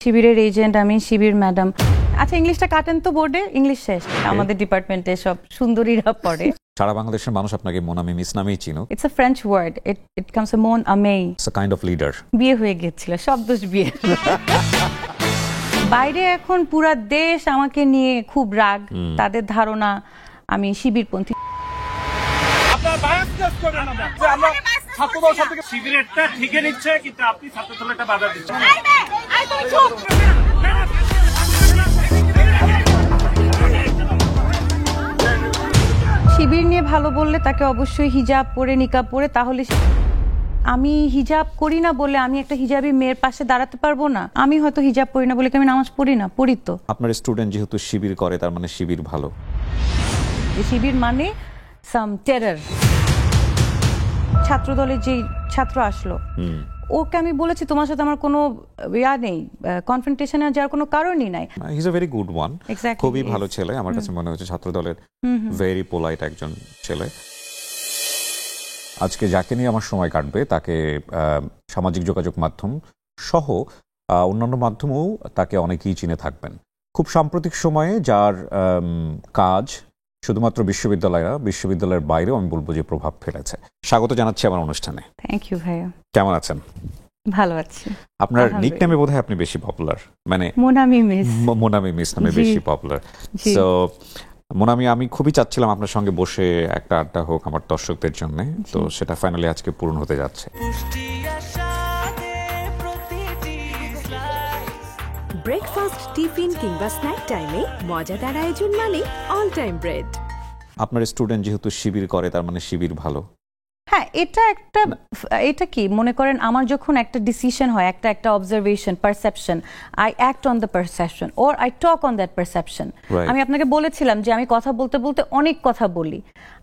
শিবিরের এজেন্ট আমি, শিবির ম্যাডাম। আচ্ছা, ইংলিশটা কাটেন তো বোর্ডে, ইংলিশ শেষ। আমাদের ডিপার্টমেন্টে সব সুন্দরীরা পড়ে। সারা বাংলাদেশের মানুষ আপনাকে মন আমি মিস নামেই চিনো। It's a French word, it comes a মন আমেই। It's a kind of leader. বিয়ে হয়ে গিয়েছিল, সব দোষ বিয়ে। বাইরে এখন পুরা দেশ আমাকে নিয়ে খুব রাগ, তাদের ধারণা আমি শিবিরপন্থী। আপনারা বায়াসনেস করেন না যে আমরা ছাত্রদল সাথে শিবিরেরটা ঠিকই নিচ্ছে, কিন্তু আপনি ছাত্রদলটা বাধা দিচ্ছেন। শিবির নিয়ে ভালো বললে তাকে অবশ্যই হিজাব পরে, নিকাব পরে, তাহলে আমি হিজাব করি না বলে আমি একটা হিজাবি মেয়ের পাশে দাঁড়াতে পারবো না? আমি হয়তো হিজাব পড়ি না বলে কি আমি নামাজ পড়ি না? পড়ি তো। আপনার স্টুডেন্ট যেহেতু শিবির করে, তার মানে শিবির ভালো। শিবির মানে সাম টেরর। ছাত্রদলের যে ছাত্র আসলো, ওকে আমি বলেছি তোমার সাথে আমার কোনো ইয়া নেই, কনফ্রন্টেশনে যাওয়ার কোনো কারণই নাই। He is a very good one, খুবই ভালো ছেলে। আমার কাছে মনে হচ্ছে ছাত্রদলের ভেরি পোলাইট একজন ছেলে। আজকে যাকে নিয়ে আমার সময় কাটবে তাকে সামাজিক যোগাযোগ মাধ্যম সহ অন্যান্য মাধ্যমেও তাকে অনেকেই চিনে থাকবেন। খুব সাম্প্রতিক সময়ে যার কাজ শুধুমাত্র বিশ্ববিদ্যালয়ের বাইরেও আমি বলবো যে প্রভাব ফেলেছে। স্বাগত জানাচ্ছি আমার অনুষ্ঠানে। থ্যাংক ইউ ভাইয়া। কেমন আছেন? ভালো আছি। আপনার নিকনেমে বোধহয় আপনি বেশি পপুলার, মানে মোনামি মিস। মোনামি মিস নামে বেশি পপুলার। সো মোনামি, আমি খুবই চাচ্ছিলাম আপনার সঙ্গে বসে একটা আড্ডা হোক আমার দর্শকদের জন্য, তো সেটা ফাইনালি আজকে পূরণ হতে যাচ্ছে। ব্রেকফাস্ট, টিফিন কিংবা স্ন্যাক টাইমে মজাদার আয়োজন মানে অল টাইম ব্রেড। আপনার স্টুডেন্ট যেহেতু শিবির করে, তার মানে শিবির ভালো। হ্যাঁ, এটা কি মনে করেন, আমার যখন একটা ডিসিশন হয়, একটা observation, perception, I act on the perception or I talk on that perception. আমি আপনাকে বলেছিলাম যে আমি কথা বলতে বলতে অনেক কথা বলি।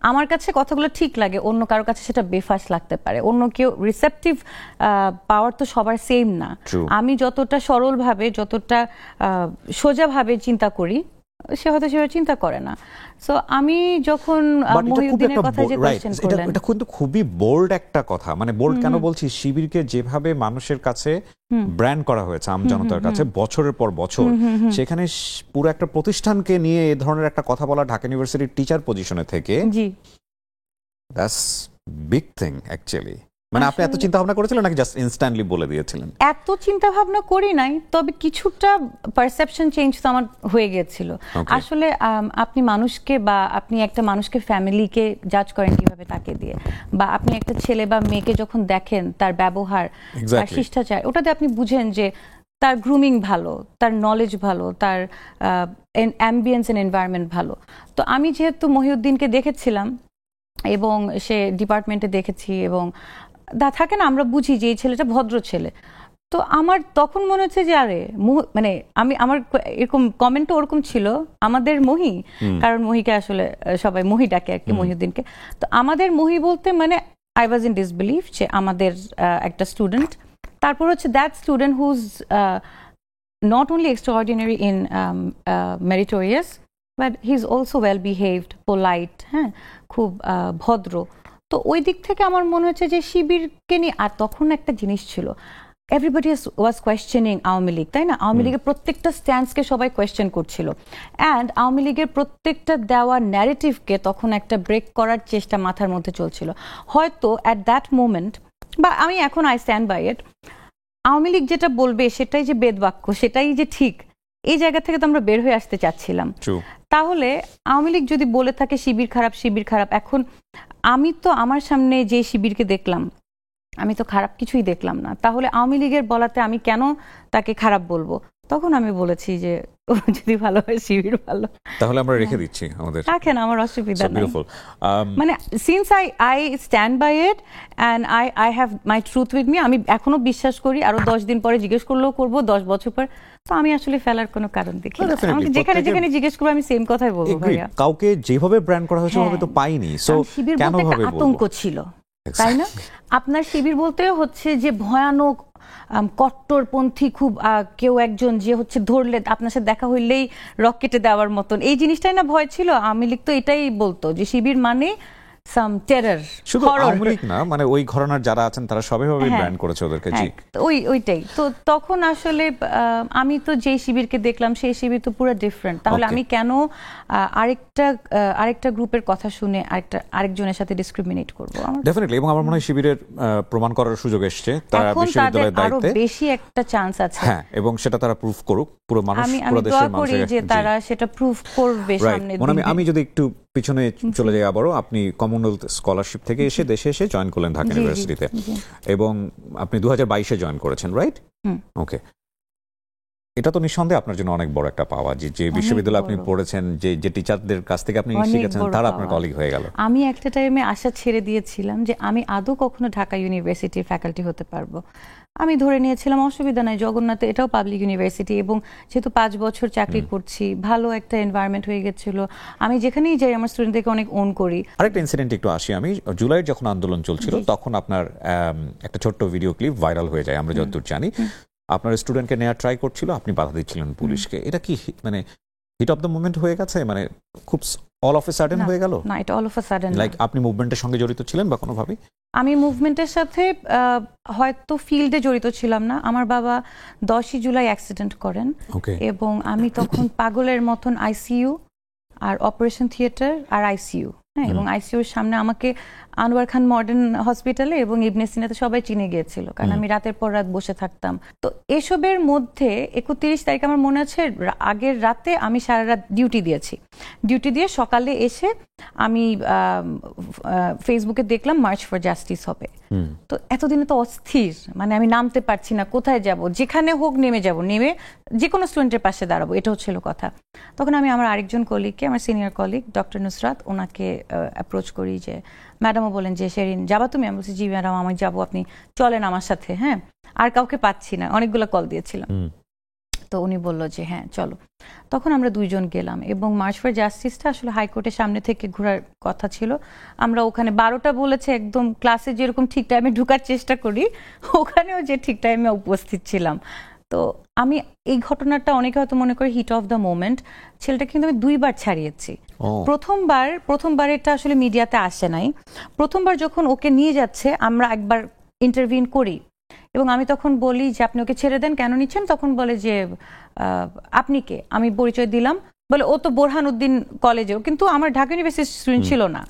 আমার কাছে কথাগুলো ঠিক লাগে, অন্য কারোর কাছে সেটা বেফাস লাগতে পারে। অন্য কেউ রিসেপটিভ পাওয়ার তো সবার সেম না। আমি যতটা সরলভাবে, যতটা সোজাভাবে চিন্তা করি, সে হয়তো সেভাবে চিন্তা করে না। সো আমি যখন মহিউদ্দিনের কথা যে কোশ্চেন করলেন, এটা কিন্তু খুবই বোল্ড একটা কথা। মানে বোল্ড কেন বলছি, শিবিরকে যেভাবে মানুষের কাছে ব্র্যান্ড করা হয়েছে, আম জনতার কাছে বছরের পর বছর, সেখানে পুরো একটা প্রতিষ্ঠানকে নিয়ে এই ধরনের একটা কথা বলা ঢাকা ইউনিভার্সিটির টিচার পজিশনে থেকে, জি দ্যাটস বিগ থিং অ্যাকচুয়ালি। মানে আপনি এত চিন্তা ভাবনা করেছিলেন নাকি জাস্ট ইনস্ট্যান্টলি বলে দিয়েছিলেন? এত চিন্তা ভাবনা করি নাই, তবে কিছুটা পারসেপশন চেঞ্জ তো আমার হয়ে গিয়েছিল। আসলে আপনি মানুষকে, বা আপনি একটা মানুষকে, ফ্যামিলিকে জাজ করেন কিভাবে তাকে দিয়ে, বা আপনি একটা ছেলে বা মেয়েকে যখন দেখেন তার ব্যবহার, তার শিষ্টাচার, ওটাতে আপনি বুঝেন যে তার গ্রুমিং ভালো, তার নলেজ ভালো, তার অ্যাম্বিয়েন্স এন্ড এনভায়রনমেন্ট ভালো। তো আমি যেহেতু মহিউদ্দিনকে দেখেছিলাম এবং সে ডিপার্টমেন্টে দেখেছি, এবং থাকে না, আমরা বুঝি যে এই ছেলেটা ভদ্র ছেলে, তো আমার তখন মনে হচ্ছে যে আরে মানে আমার এরকম কমেন্টও ওরকম ছিল, আমাদের মহি, কারণ মহিকে আসলে সবাই মহি ডাকে আর কি, মহিউদ্দিনকে। তো আমাদের মহি বলতে মানে আই ওয়াজ ইন ডিসবিলিভ যে আমাদের একটা স্টুডেন্ট, তারপর হচ্ছে that student whose not only extraordinary in meritorious, but he is also well behaved, polite, হ্যাঁ, খুব ভদ্র। তো ওই দিক থেকে আমার মনে হচ্ছে যে শিবিরকে নিয়ে, আর তখন একটা জিনিস ছিল, everybody was questioning Awami League, তাই না? আওয়ামী লীগের প্রত্যেকটা স্ট্যান্ডসকে সবাই কোয়েশ্চেন করছিল, অ্যান্ড আওয়ামী লীগের প্রত্যেকটা দেওয়া ন্যারেটিভকে তখন একটা ব্রেক করার চেষ্টা মাথার মধ্যে চলছিল। হয়তো অ্যাট দ্যাট মোমেন্ট, বা আমি এখন আই স্ট্যান্ড বাই ইট, আওয়ামী লীগ যেটা বলবে সেটাই যে বেদবাক্য, সেটাই যে ঠিক, এই জায়গা থেকে তো আমরা বের হয়ে আসতে চাচ্ছিলাম। তাহলে আওয়ামী লীগ যদি বলে থাকে শিবির খারাপ, শিবির খারাপ, এখন আমি তো আমার সামনে যে শিবিরকে দেখলাম, আমি তো খারাপ কিছুই দেখলাম না, তাহলে আওয়ামী লীগের বলাতে আমি কেন তাকে খারাপ বলবো? তখন আমি বলেছি যে যদি ভালো হয় শিবির ভালো, তাহলে আমরা রেখে দিচ্ছি, আমাদের রাখেন, আমার অসুবিধা নেই। মানে since I stand by it and I have my truth with me, আমি এখনো বিশ্বাস করি, আরো 10 দিন পরে জিজ্ঞেস করলেও করবো, 10 বছর পর, তো আমি আসলে ফেলার কোনো কারণ দেখি না। আমাকে যেখানে যেখানে জিজ্ঞেস করবো আমি সেম কথাই বলবো ভাইয়া। কাউকে যেভাবে ব্র্যান্ড করা হয়েছে ওভাবে তো পাইনি, সো শিবির বলতে একটা আতঙ্ক ছিল, তাই না? আপনার শিবির বলতে হচ্ছে যে ভয়ানক কট্টরপন্থী, খুব কেউ একজন যে হচ্ছে ধরলে আপনার সাথে দেখা হইলেই রক কেটে দেওয়ার মতন, এই জিনিসটাই না ভয় ছিল। আওয়ামী লীগ তো এটাই বলতো যে শিবির মানে সাম টেরর শুধু আওয়ামী লীগ না, মানে ওই ঘরানার যারা আছেন তারা সবাইভাবে ব্র্যান্ড করেছে ওদেরকে। জি, ওইটাই তো। তখন আসলে আমি তো যে শিবিরকে দেখলাম সেই শিবির তো পুরো ডিফারেন্ট। তাহলে আমি কেন আরেকটা গ্রুপের কথা শুনে আরেকজনের সাথে ডিসক্রিমিনেট করব? ডেফিনেটলি। এবং আমার মনে হয় শিবিরের প্রমাণ করার সুযোগ এসছে, তারা বিশ্ববিদ্যালয়ের দায়িত্বে আরো বেশি একটা চান্স আছে। হ্যাঁ, এবং সেটা তারা প্রুফ করুক, পুরো মানুষ, পুরো দেশের মানুষের, যে তারা সেটা প্রুফ করবে সামনে দিন। আমি যদি একটু পিছনে চলে যাই আবারও, আপনি কমনওয়েলথ স্কলারশিপ থেকে এসে দেশে এসে জয়েন করলেন ঢাকা ইউনিভার্সিটিতে, এবং আপনি 2022-এ জয়েন করেছেন, রাইট? ওকে। এটা তো নিঃসন্দেহে আপনার জন্য অনেক বড় একটা পাওয়া, যে বিশ্ববিদ্যালয়ে আপনি পড়েছেন, যে টিচারদের কাছ থেকে আপনি শিখেছেন, তারা আপনার কলিগ হয়ে গেল। আমি একটা টাইমে আশা ছেড়ে দিয়েছিলাম যে আমি আদৌ কখনো ঢাকা ইউনিভার্সিটির ফ্যাকাল্টি হতে পারবো। আমি ধরে নিয়েছিলাম অসুবিধা নাই, জগন্নাথে এটাও পাবলিক ইউনিভার্সিটি, এবং যেহেতু 5 বছর চাকরি করছি, ভালো একটা এনভায়রনমেন্ট হয়ে গেছিল, আমি যেখানেই যাই আমার স্টুডেন্টদেরকে অনেক ওন করি। আরেকটা ইনসিডেন্ট একটু আসি আমি। জুলাইয়ের যখন আন্দোলন চলছিল তখন আপনার একটা ছোট্ট ভিডিও ক্লিপ ভাইরাল হয়ে যায়, আমরা যতদূর জানি। আপনার স্টুডেন্টকে নেওয়ার ট্রাই করছিল, আপনি বাধা দিচ্ছিলেন পুলিশকে। এটা কি মানে হিট অফ দ্য মোমেন্ট হয়ে গেছে, মানে খুব অল অফ এ সাডেন হয়ে গেল? না, এটা all of a sudden. Like আপনি মুভমেন্টের সঙ্গে জড়িত ছিলেন বা কোনোভাবে? আমি মুভমেন্টের সাথে হয়তো ফিল্ডে জড়িত ছিলাম না। আমার বাবা 10ই জুলাই অ্যাক্সিডেন্ট করেন, এবং আমি তখন পাগলের মতন আইসিইউ আর অপারেশন থিয়েটার আর আইসিইউ, হ্যাঁ, এবং আইসিইউর সামনে আমাকে আনোয়ার খান মডার্ন হসপিটালে এবং ইবনে সিনাতে সবাই চিনে গিয়েছিল, কারণ আমি রাতের পর রাত বসে থাকতাম। তো এসবের মধ্যে 31 তারিখ আমার মনে আছে, আগের রাতে আমি সারা রাত ডিউটি দিয়েছি। ডিউটি দিয়ে সকালে এসে আমি ফেসবুকে দেখলাম মার্চ ফর জাস্টিস হবে। তো এতদিনে তো অস্থির, মানে আমি নামতে পারছি না, কোথায় যাব, যেখানে হোক নেমে যাব, নেমে যে কোনো স্টুডেন্টের পাশে দাঁড়াবো, এটা হচ্ছিল কথা। তখন আমি আমার আরেকজন কলিগকে, আমার সিনিয়র কলিগ ডক্টর নুসরাত, ওনাকে অ্যাপ্রোচ করি যে ম্যাডামও বলেন যে শেরিন যাবা তুমি? আমি বলছি জি ম্যাডাম, আমি যাবো, আপনি চলেন আমার সাথে। হ্যাঁ, আর কাউকে পাচ্ছি না, অনেকগুলো কল দিয়েছিলাম। তো উনি বলল যে হ্যাঁ চলো। তখন আমরা 2 জন গেলাম, এবং মার্চ ফর জাস্টিসটা আসলে হাইকোর্টের সামনে থেকে ঘোরার কথা ছিল। আমরা ওখানে 12টা বলেছে, একদম ক্লাসে যেরকম ঠিক টাইমে ঢুকার চেষ্টা করি, ওখানেও যে ঠিক টাইমে উপস্থিত ছিলাম। তো আমি এই ঘটনাটা অনেকে হয়তো মনে করে হিট অফ দ্য মোমেন্ট। ছেলেটা কিন্তু আমি 2 বার ছাড়িয়েছি। প্রথমবার এটা আসলে মিডিয়াতে আসে নাই। প্রথমবার যখন ওকে নিয়ে যাচ্ছে, আমরা একবার ইন্টারভিউ করি, এবং আমি তখন বলি যে আপনি ওকে ছেড়ে দেন, কেন নিচ্ছেন? তখন বলে যে আপনি কে? আমি পরিচয় দিলাম, বলে ও তো বোরহানউদ্দিন কলেজেও, কিন্তু আমার ঢাকা ইউনিভার্সিটির স্টুডেন্ট ছিল না।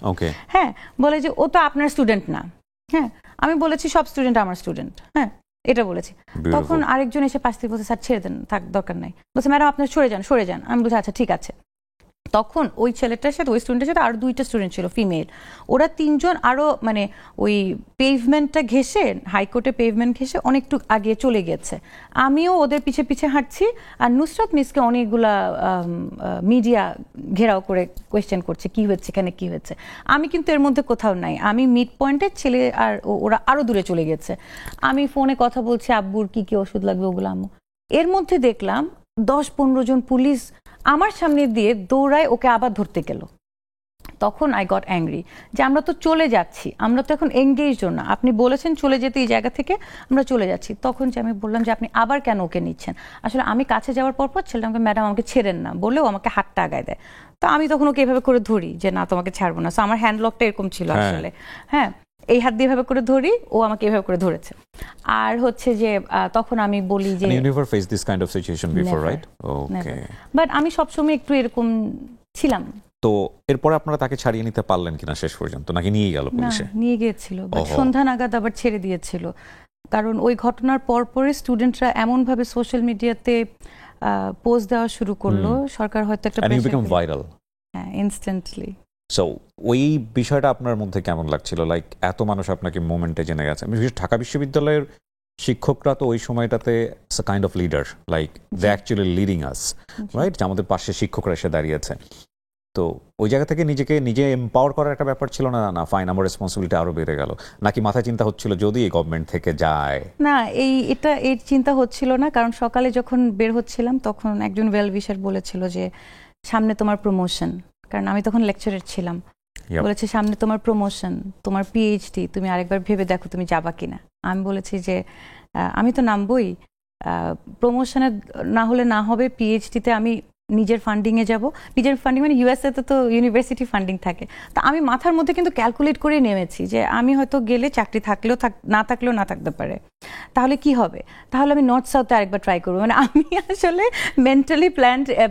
হ্যাঁ, বলে যে ও তো আপনার স্টুডেন্ট না। হ্যাঁ, আমি বলেছি সব স্টুডেন্ট আমার স্টুডেন্ট, হ্যাঁ, এটা বলেছি। তখন আরেকজন এসে পাশ থেকে বলছে স্যার ছেড়ে দেন, থাক দরকার নাই। বলছে ম্যাডাম আপনার সরে যান। আমি বলছি আচ্ছা ঠিক আছে। তখন ওই ছেলেটার সাথে, ওই স্টুডেন্টের সাথে আরো 2টা স্টুডেন্ট ছিল ফিমেল, ওরা 3 জন আরো মানে ওই পেভমেন্টটা ঘেঁষে, হাইকোর্টে পেভমেন্ট ঘেঁষে অনেকটু আগে চলে গেছে। আমিও ওদের পিছে পিছে হাঁটছি, আর নুসরাত মিসকে অনেকগুলা মিডিয়া ঘেরাও করে কোয়েশ্চেন করছে কি হচ্ছে এখানে, কি হচ্ছে। আমি কিন্তু এর মধ্যে কোথাও নাই, আমি মিড পয়েন্টে, ছেলে আর ওরা আরো দূরে চলে গেছে। আমি ফোনে কথা বলছি, আব্বুর কি কি ওষুধ লাগবে ওগুলো আম্মু। এর মধ্যে দেখলাম 10-15 জন পুলিশ আমার সামনে দিয়ে দৌড়ায় ওকে আবার ধরতে গেল। তখন আই গট অ্যাংরি যে আমরা তো চলে যাচ্ছি, আমরা তো এখন এঙ্গেজড না, আপনি বলেছেন চলে যেতে এই জায়গা থেকে, আমরা চলে যাচ্ছি। তখন যে আমি বললাম যে আপনি আবার কেন ওকে নিচ্ছেন? আসলে আমি কাছে যাওয়ার পর ছেলেটা আমাকে ম্যাডাম আমাকে ছেড়েন না বলেও আমাকে হাতটা আগায় দেয়। তো আমি তখন ওকে এভাবে করে ধরি যে না তোমাকে ছাড়বো না। আমার হ্যান্ডলকটা এরকম ছিল আসলে, হ্যাঁ, এই হাত দিয়ে এভাবে করে ধরি, ও আমাকে এভাবে করে ধরেছে। আর হচ্ছে যে তখন আমি বলি যে you never faced this kind of situation before, right? Okay. But আমি সবসময় একটু এরকম ছিলাম। তো এরপরে আপনারা তাকে ছাড়িয়ে নিতে পারলেন কিনা শেষ পর্যন্ত, নাকি নিয়ে গেল পুলিশে? নিয়ে গিয়েছিল, সন্ধ্যা নাগাদ আবার ছেড়ে দিয়েছিল। কারণ ওই ঘটনার পরপরই স্টুডেন্টরা এমন ভাবে সোশ্যাল মিডিয়াতে পোস্ট দেওয়া শুরু করলো, সরকার হয়তো একটা ভাইরাল, হ্যাঁ, ইনস্ট্যান্টলি। সো ওই বিষয়টা আপনার মধ্যে কেমন লাগছিল? লাইক এত মানুষ আপনাকে মোমেন্টে জেনে গেছে। ঢাকা বিশ্ববিদ্যালয়ের শিক্ষকরা তো ওই সময়টাতে kind of leader, like they actually leading us, right? আমাদের পাশে শিক্ষকরা এসে দাঁড়িয়েছে। তো ওই জায়গা থেকে নিজে এম্পাওয়ার করার একটা ব্যাপার ছিল না? না ফাইন, আমার রেসপন্সিবিলিটি আরো বেড়ে গেল, নাকি মাথায় চিন্তা হচ্ছিল যদি গভর্নমেন্ট থেকে যায়? না, এই চিন্তা হচ্ছিল না। কারণ সকালে যখন বের হচ্ছিলাম তখন একজন ওয়েল উইশার বলেছিল যে সামনে তোমার প্রমোশন, কারণ আমি তখন লেকচারার ছিলাম। বলেছে সামনে তোমার প্রমোশন, তোমার পিএইচডি, তুমি আরেকবার ভেবে দেখো তুমি যাবা কিনা। আমি বলেছি যে আমি তো নামবই, প্রমোশনে না হলে না হবে, পিএইচডিতে আমি নিজের ফান্ডিংয়ে যাব। নিজের ফান্ডিং মানে ইউএসএ তে তো ইউনিভার্সিটি ফান্ডিং থাকে। তো আমি মাথার মধ্যে কিন্তু ক্যালকুলেট করে নেমেছি যে আমি হয়তো গেলে চাকরি থাকলেও না থাকলেও না থাকতে পারে, তাহলে কি হবে, তাহলে আমি নর্থ সাউথে আরেকবার ট্রাই করবো। মানে আমি আসলে মেন্টালি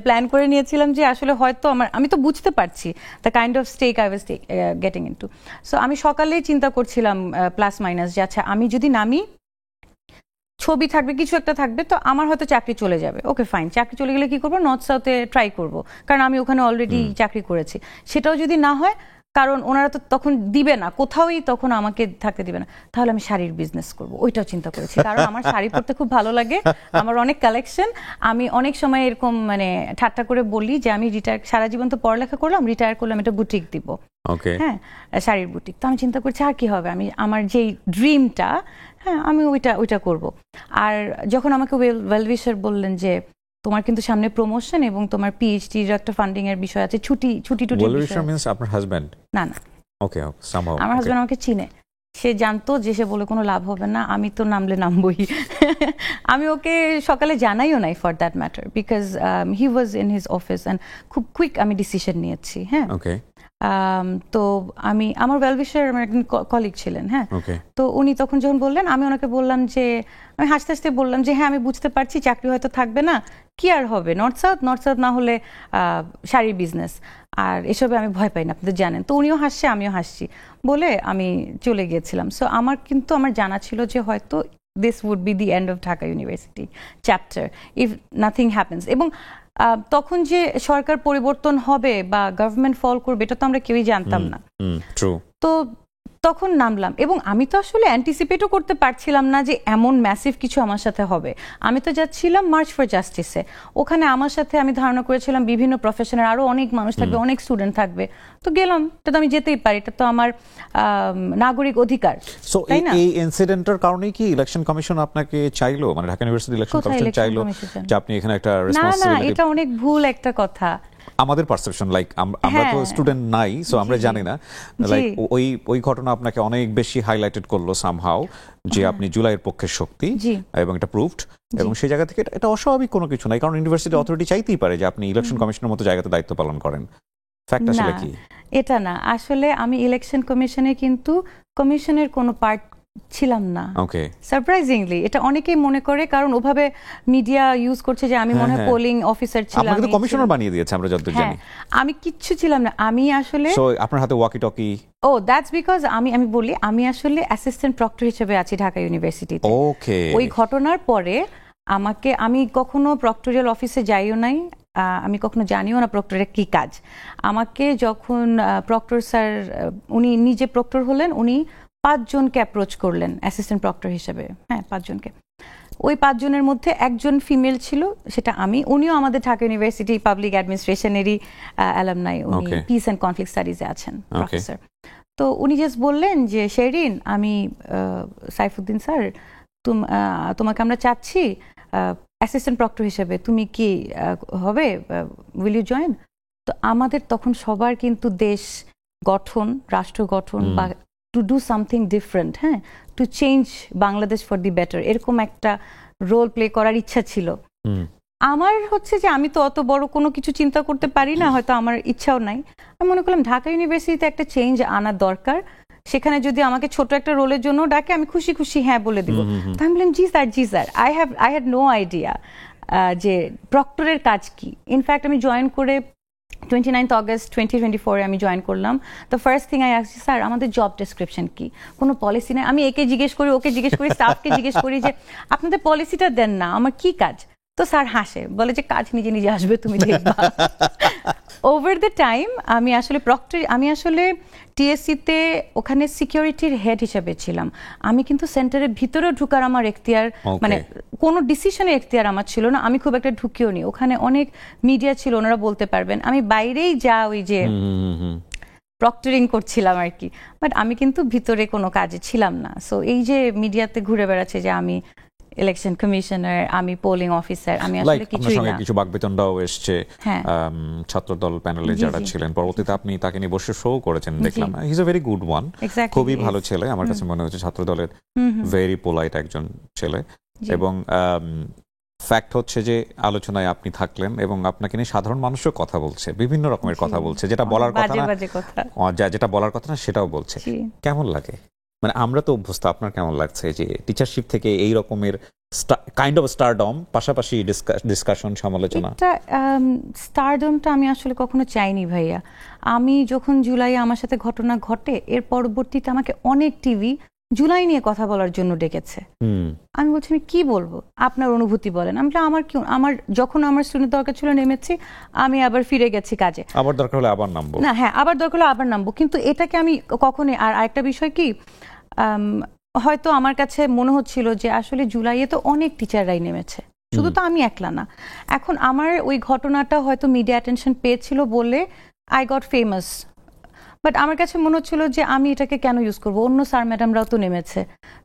প্ল্যান করে নিয়েছিলাম যে আসলে হয়তো আমি তো বুঝতে পারছি the kind of stake I was getting into. So আমি সকালেই চিন্তা করছিলাম প্লাস মাইনাস যে আচ্ছা আমি যদি নামি, ছবি থাকবে, কিছু একটা থাকবে, তো আমার হয়তো চাকরি চলে যাবে। ওকে ফাইন, চাকরি চলে গেলে কি করবো, নর্থ সাউথে ট্রাই করব, কারণ আমি ওখানে অলরেডি চাকরি করেছি। সেটাও যদি না হয়, কারণ ওনারা তো তখন দিবে না, কোথাওই তখন আমাকে থাকতে দিবে না, তাহলে আমি শাড়ির বিজনেস করব, ওইটাও চিন্তা করেছি। কারণ আমার শাড়ি পরতে খুব ভালো লাগে, আমার অনেক কালেকশন। আমি অনেক সময় এরকম মানে ঠাট্টা করে বলি যে আমি সারা জীবন তো পড়ালেখা করলাম, রিটায়ার করলাম, এটা বুটিক দিব, হ্যাঁ শাড়ির বুটিক। তো আমি চিন্তা করছি আর কি হবে, আমি আমার যেই ড্রিমটা, হ্যাঁ আমি ওইটা করব। আর যখন আমাকে ওয়েলউইশার বললেন যে তোমার কিন্তু সামনে প্রমোশন এবং তোমার পিএইচডির একটা ফান্ডিং এর বিষয় আছে, ছুটি ওয়েলউইশার মিন্স আপনার হাজবেন্ড? না, ওকে, সামহাউ আমার হাজবেন্ড আমাকে চিনে, সে জানতো যে সে বলে কোনো লাভ হবে না, আমি তো নামবই। আমি ওকে সকালে জানাইও নাই for that matter, because he was in his office and খুব কুইক আমি ডিসিশন নিয়েছি। হ্যাঁ, ওকে। তো আমার ওয়েলউইশার আমার একজন কলিগ ছিলেন, হ্যাঁ, তো উনি তখন যখন বললেন, আমি ওনাকে বললাম যে, আমি হাসতে হাসতে বললাম যে হ্যাঁ আমি বুঝতে পারছি চাকরি হয়তো থাকবে না, কি আর হবে, নর্থ সাউথ না হলে শাড়ির বিজনেস, আর এসবে আমি ভয় পাই না, আপনাদের জানেন। তো উনিও হাসছে, আমিও হাসছি, বলে আমি চলে গিয়েছিলাম। সো আমার জানা ছিল যে হয়তো this would be the end of Dhaka university chapter if nothing happens. এবং তখন যে সরকার পরিবর্তন হবে বা গভর্নমেন্ট ফল করবে, এটা তো আমরা কেউই জানতাম না। তো তখন নামলাম, এবং আমি তো আসলে অ্যান্টিসিপেটও করতে পারছিলাম না যে এমন ম্যাসিভ কিছু আমার সাথে হবে। আমি তো যাচ্ছিলাম মার্চ ফর জাস্টিসে, ওখানে আমার সাথে আমি ধারণা করেছিলাম বিভিন্ন প্রফেশনের আরো অনেক মানুষ থাকবে, অনেক স্টুডেন্ট থাকবে। তো গেলাম, তো আমি যেতেই পারি, এটা তো আমার নাগরিক অধিকার। সো এই ইনসিডেন্টের কারণে কি ইলেকশন কমিশন আপনাকে চাইলো, মানে ঢাকা ইউনিভার্সিটি ইলেকশন কমিশন চাইলো যে আপনি এখানে একটা রেসপন্সিবিলিটি? না, এটা অনেক ভুল একটা কথা। আমাদের পারসেপশন, লাইক আমরা তো স্টুডেন্ট নাই, সো আমরা জানি না, লাইক ওই ঘটনা আপনাকে অনেক বেশি হাইলাইটেড করলো সামহাউ, যে আপনি জুলাইয়ের পক্ষের শক্তি, এবং এটা প্রুভড। এবং সেই জায়গা থেকে এটা অস্বাভাবিক কোনো কিছু নাই, কারণ ইউনিভার্সিটি অথরিটি চাইতেই পারে যে আপনি ইলেকশন কমিশনের মতো জায়গাতে দায়িত্ব পালন করেন। ফ্যাক্ট আসলে কি? এটা না, আসলে আমি ইলেকশন কমিশনে কিন্তু কমিশনের কোনো পার্ট ছিলাম না। ওকে, সারপ্রাইজিংলি এটা অনেকেই মনে করে, কারণ ওভাবে মিডিয়া ইউজ করছে যে আমি মনে হয় পোলিং অফিসার ছিলাম। আপনাকে তো কমিশনার বানিয়ে দিয়েছে আমরা যতদূর জানি। আমি কিচ্ছু ছিলাম না, আমি আসলে সো আপনার হাতে walkie talkie? Oh that's because আমি বলি আমি আসলে অ্যাসিস্ট্যান্ট প্রক্টর হিসেবে আছি ঢাকা ইউনিভার্সিটিতে। ওকে। ওই ঘটনার পরে আমি কখনো প্রক্টোরিয়াল অফিসে যাইও নাই, আমি কখনো জানিও না প্রক্টরের কি কাজ। আমাকে যখন প্রক্টর স্যার, উনি নিজে প্রক্টর হলেন, উনি 5 জনকে অ্যাপ্রোচ করলেন অ্যাসিস্ট্যান্ট প্রক্টর হিসেবে। হ্যাঁ, 5 জনকে। ওই 5 জনের মধ্যে একজন ফিমেল ছিল, সেটা আমি। উনিও আমাদের ঢাকা ইউনিভার্সিটি পাবলিক অ্যাডমিনিস্ট্রেশনেরই অ্যালামনাই, উনি পিস অ্যান্ড কনফ্লিক্ট স্টাডিজে আছেন প্রফেসর। তো উনি জাস্ট বললেন যে শেরিন, আমি সাইফুদ্দিন স্যার, তোমাকে আমরা চাচ্ছি অ্যাসিস্ট্যান্ট প্রক্টর হিসেবে, তুমি কি হবে, উইল ইউ জয়েন? তো আমাদের তখন সবার কিন্তু দেশ গঠন, রাষ্ট্র গঠন বা টু ডু সামথিং ডিফারেন্ট, হ্যাঁ, to change Bangladesh for the better, এরকম একটা রোল প্লে করার ইচ্ছা ছিল আমার। হচ্ছে যে আমি তো অত বড় কোনো কিছু চিন্তা করতে পারি না, হয়তো আমার ইচ্ছাও নাই। আমি মনে করলাম ঢাকা ইউনিভার্সিটিতে একটা চেঞ্জ আনার দরকার, সেখানে যদি আমাকে ছোট একটা রোলের জন্য ডাকে, আমি খুশি খুশি হ্যাঁ বলে দিব। তো আমি বললাম জি sir, I had no idea যে প্রক্টরের কাজ কি। ইনফ্যাক্ট আমি জয়েন করে 29 অগস্ট 2024 আমি জয়েন করলাম। The first thing I asked, sir আমাদের জব ডেসক্রিপশন কি, কোনো পলিসি নেই? আমি একে জিজ্ঞেস করি, ওকে জিজ্ঞেস করি, স্টাফকে জিজ্ঞেস করি যে আপনাদের পলিসিটা দেন না, আমার কি কাজ? তো স্যার হাসে, বলে যে কাজ নিজে নিজে আসবে, তুমি দেখবা। ওভার দ্য টাইম আমি আসলে টিএসসিতে ওখানে সিকিউরিটির হেড হিসেবে ছিলাম। আমি কিন্তু সেন্টারের ভিতরে ঢুকার আমার এখতিয়ার, মানে কোনো ডিসিশনের এখতিয়ার আমার ছিল না। আমি খুব একটা ঢুকিও নি, ওখানে অনেক মিডিয়া ছিল, ওনারা বলতে পারবেন। আমি বাইরেই ওই যে প্রক্টরিং করছিলাম আর কি, বাট আমি কিন্তু ভিতরে কোনো কাজে ছিলাম না। সো এই যে মিডিয়াতে ঘুরে বেড়াচ্ছে যে আমি ইলেকশন কমিশনার, আমি পোলিং অফিসার, আমি আসলে কিছুই না। কিছু বাকবেতনটাও এসছে ছাত্রদল প্যানেলে যারা ছিলেন, পরবর্তীতে আপনি তাকে নিয়ে বসে শো করেছেন, দেখলাম। He is a very good one, খুবই ভালো ছেলে আমার কাছে মনে হচ্ছে, ছাত্রদলের ভেরি পোলাইট একজন ছেলে। এবং ফ্যাক্ট হচ্ছে যে আলোচনায় আপনি থাকলেন এবং আপনাকে নিয়ে সাধারণ মানুষও কথা বলছে, বিভিন্ন রকমের কথা বলছে, যেটা বলার কথা না, যেটা বলার কথা না সেটাও বলছে। কেমন লাগে? মানে আমরা তো অভ্যস্ত, আপনার কেমন লাগছে যে টিচারশিপ থেকে এই রকমের কাইন্ড অফ স্টারডম, পাশাপাশি ডিসকাশন, সমালোচনা? স্টারডমটা আমি আসলে কখনো চাইনি ভাইয়া। আমি যখন জুলাইয়ে আমার সাথে ঘটনা ঘটে, এর পরবর্তীতে আমাকে অনেক টিভি জুলাই নিয়ে কথা বলার জন্য ডেকেছে। আমি বলছি আমি কি বলবো, আপনার অনুভূতি বলেন। আমি আমার যখন আমার স্টুডেন্ট দরকার ছিল নেমেছি, আমি আবার ফিরে গেছি কাজে। আবার দরকার হলে আবার নামবো না, হ্যাঁ আবার দরকার হলে আবার নামবো, কিন্তু এটাকে আমি কখনোই। আর আরেকটা বিষয় কি, হয়তো আমার কাছে মনে হচ্ছিল যে আসলে জুলাইয়ে তো অনেক টিচাররাই নেমেছে, শুধু তো আমি একলা না। এখন আমার ওই ঘটনাটা হয়তো মিডিয়া অ্যাটেনশন পেয়েছিল বলে আই গট ফেমাস, বাট আমার কাছে মনে হচ্ছিল যে আমি এটাকে কেন ইউজ করবো, অন্য স্যার ম্যাডামরাও তো নেমেছে,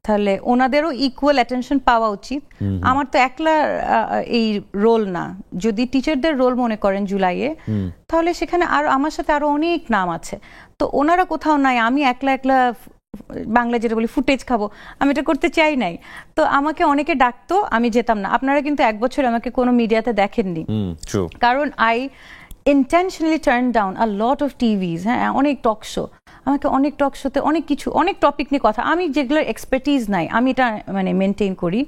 তাহলে ওনাদেরও ইকুয়াল অ্যাটেনশন পাওয়া উচিত। আমার তো একলা এই রোল না, যদি টিচারদের রোল মনে করেন জুলাইয়ে, তাহলে সেখানে আরো আমার সাথে আরো অনেক নাম আছে, তো ওনারা কোথাও নাই, আমি একলা একলা বাংলা যেটা বলি ফুটেজ খাবো, আমি এটা করতে চাই নাই। তো আমাকে অনেকে ডাকতো, আমি যেতাম না। আপনারা কিন্তু 1 বছর আমাকে কোনো মিডিয়াতে দেখেননি, কারণ I intentionally turned down a lot of TVs, হ্যাঁ, অনেক টক শো, আমাকে অনেক টক শোতে অনেক কিছু, অনেক টপিক নিয়ে কথা, আমি যেগুলোর এক্সপার্টিজ নাই আমি এটা মানে মেনটেন করি।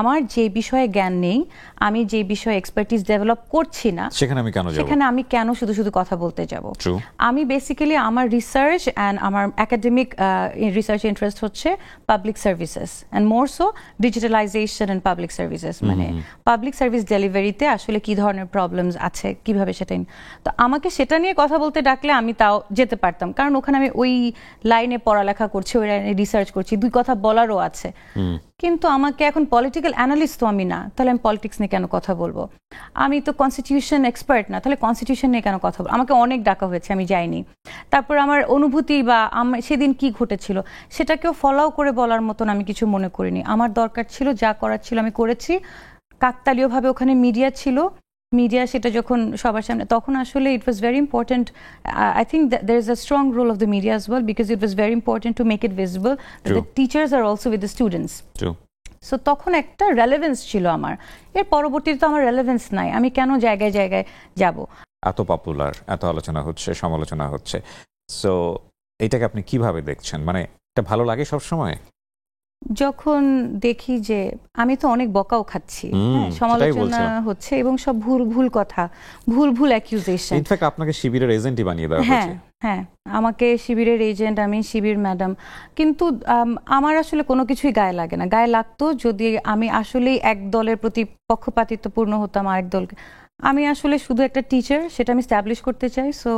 আমার যে বিষয়ে জ্ঞান নেই, আমি যে বিষয়ে এক্সপার্টিজ ডেভেলপ করছি না, সেখানে আমি কেন শুধু শুধু কথা বলতে যাব? আমি বেসিক্যালি আমার রিসার্চ অ্যান্ড আমার একাডেমিক রিসার্চ ইন্টারেস্ট হচ্ছে public services and more so digitalization and public services, মানে পাবলিক সার্ভিস ডেলিভারিতে আসলে কি ধরনের প্রবলেমস আছে, কিভাবে সেটা। তো আমাকে সেটা নিয়ে কথা বলতে ডাকলে আমি তাও যেতে পারতাম, কারণ ওখানে আমি ওই লাইনে পড়ালেখা করছি, ওই লাইনে রিসার্চ করছি, 2 কথা বলারও আছে। কিন্তু আমাকে এখন পলিটিক্যাল অ্যানালিস্ট তো আমি না, তাহলে আমি পলিটিক্স নিয়ে কেন কথা বলবো? আমি তো কনস্টিটিউশন এক্সপার্ট না, তাহলে কনস্টিটিউশন নিয়ে কেন কথা বলবো? আমাকে অনেক ডাকা হয়েছে, আমি যাইনি। তারপর আমার অনুভূতি বা সেদিন কি ঘটেছিল সেটাকেও ফলো করে বলার মতন আমি কিছু মনে করিনি। আমার দরকার ছিল, যা করার ছিল আমি করেছি। কাকতালীয়ভাবে ওখানে মিডিয়া ছিল, মিডিয়া সেটা যখন সবার সামনে, তখন আসলে it was very important. I think there is a strong role of the media as well, because it was very important to make it visible that the teachers are also with the students. So তখন একটা relevance ছিল আমার। এর পরবর্তীতে তো আমার relevance নাই, আমি কেন জায়গায় জায়গায় যাব? এত পপুলার, এত আলোচনা হচ্ছে, সমালোচনা হচ্ছে, সো এটাকে আপনি কিভাবে দেখছেন? মানে এটা ভালো লাগে সব সময়? যখন দেখি যে আমি তো অনেক বকাও খাচ্ছি, সমালোচনা হচ্ছে এবং সব ভুল কথা, ভুল অ্যাকিউজেশন। ইনফ্যাক্ট আপনাকে শিবিরের এজেন্টই বানিয়ে দেওয়া হয়েছে। হ্যাঁ, আমাকে শিবিরের এজেন্ট, আমি শিবির ম্যাডাম। কিন্তু আমার আসলে কোনো কিছুই গায়ে লাগে না। গায়ে লাগতো যদি আমি আসলেই এক দলের প্রতি পক্ষপাতিত্বপূর্ণ হতাম আরেক দলকে। আমি আসলে শুধু একটা টিচার, সেটা আমি এস্টাবলিশ করতে চাই। So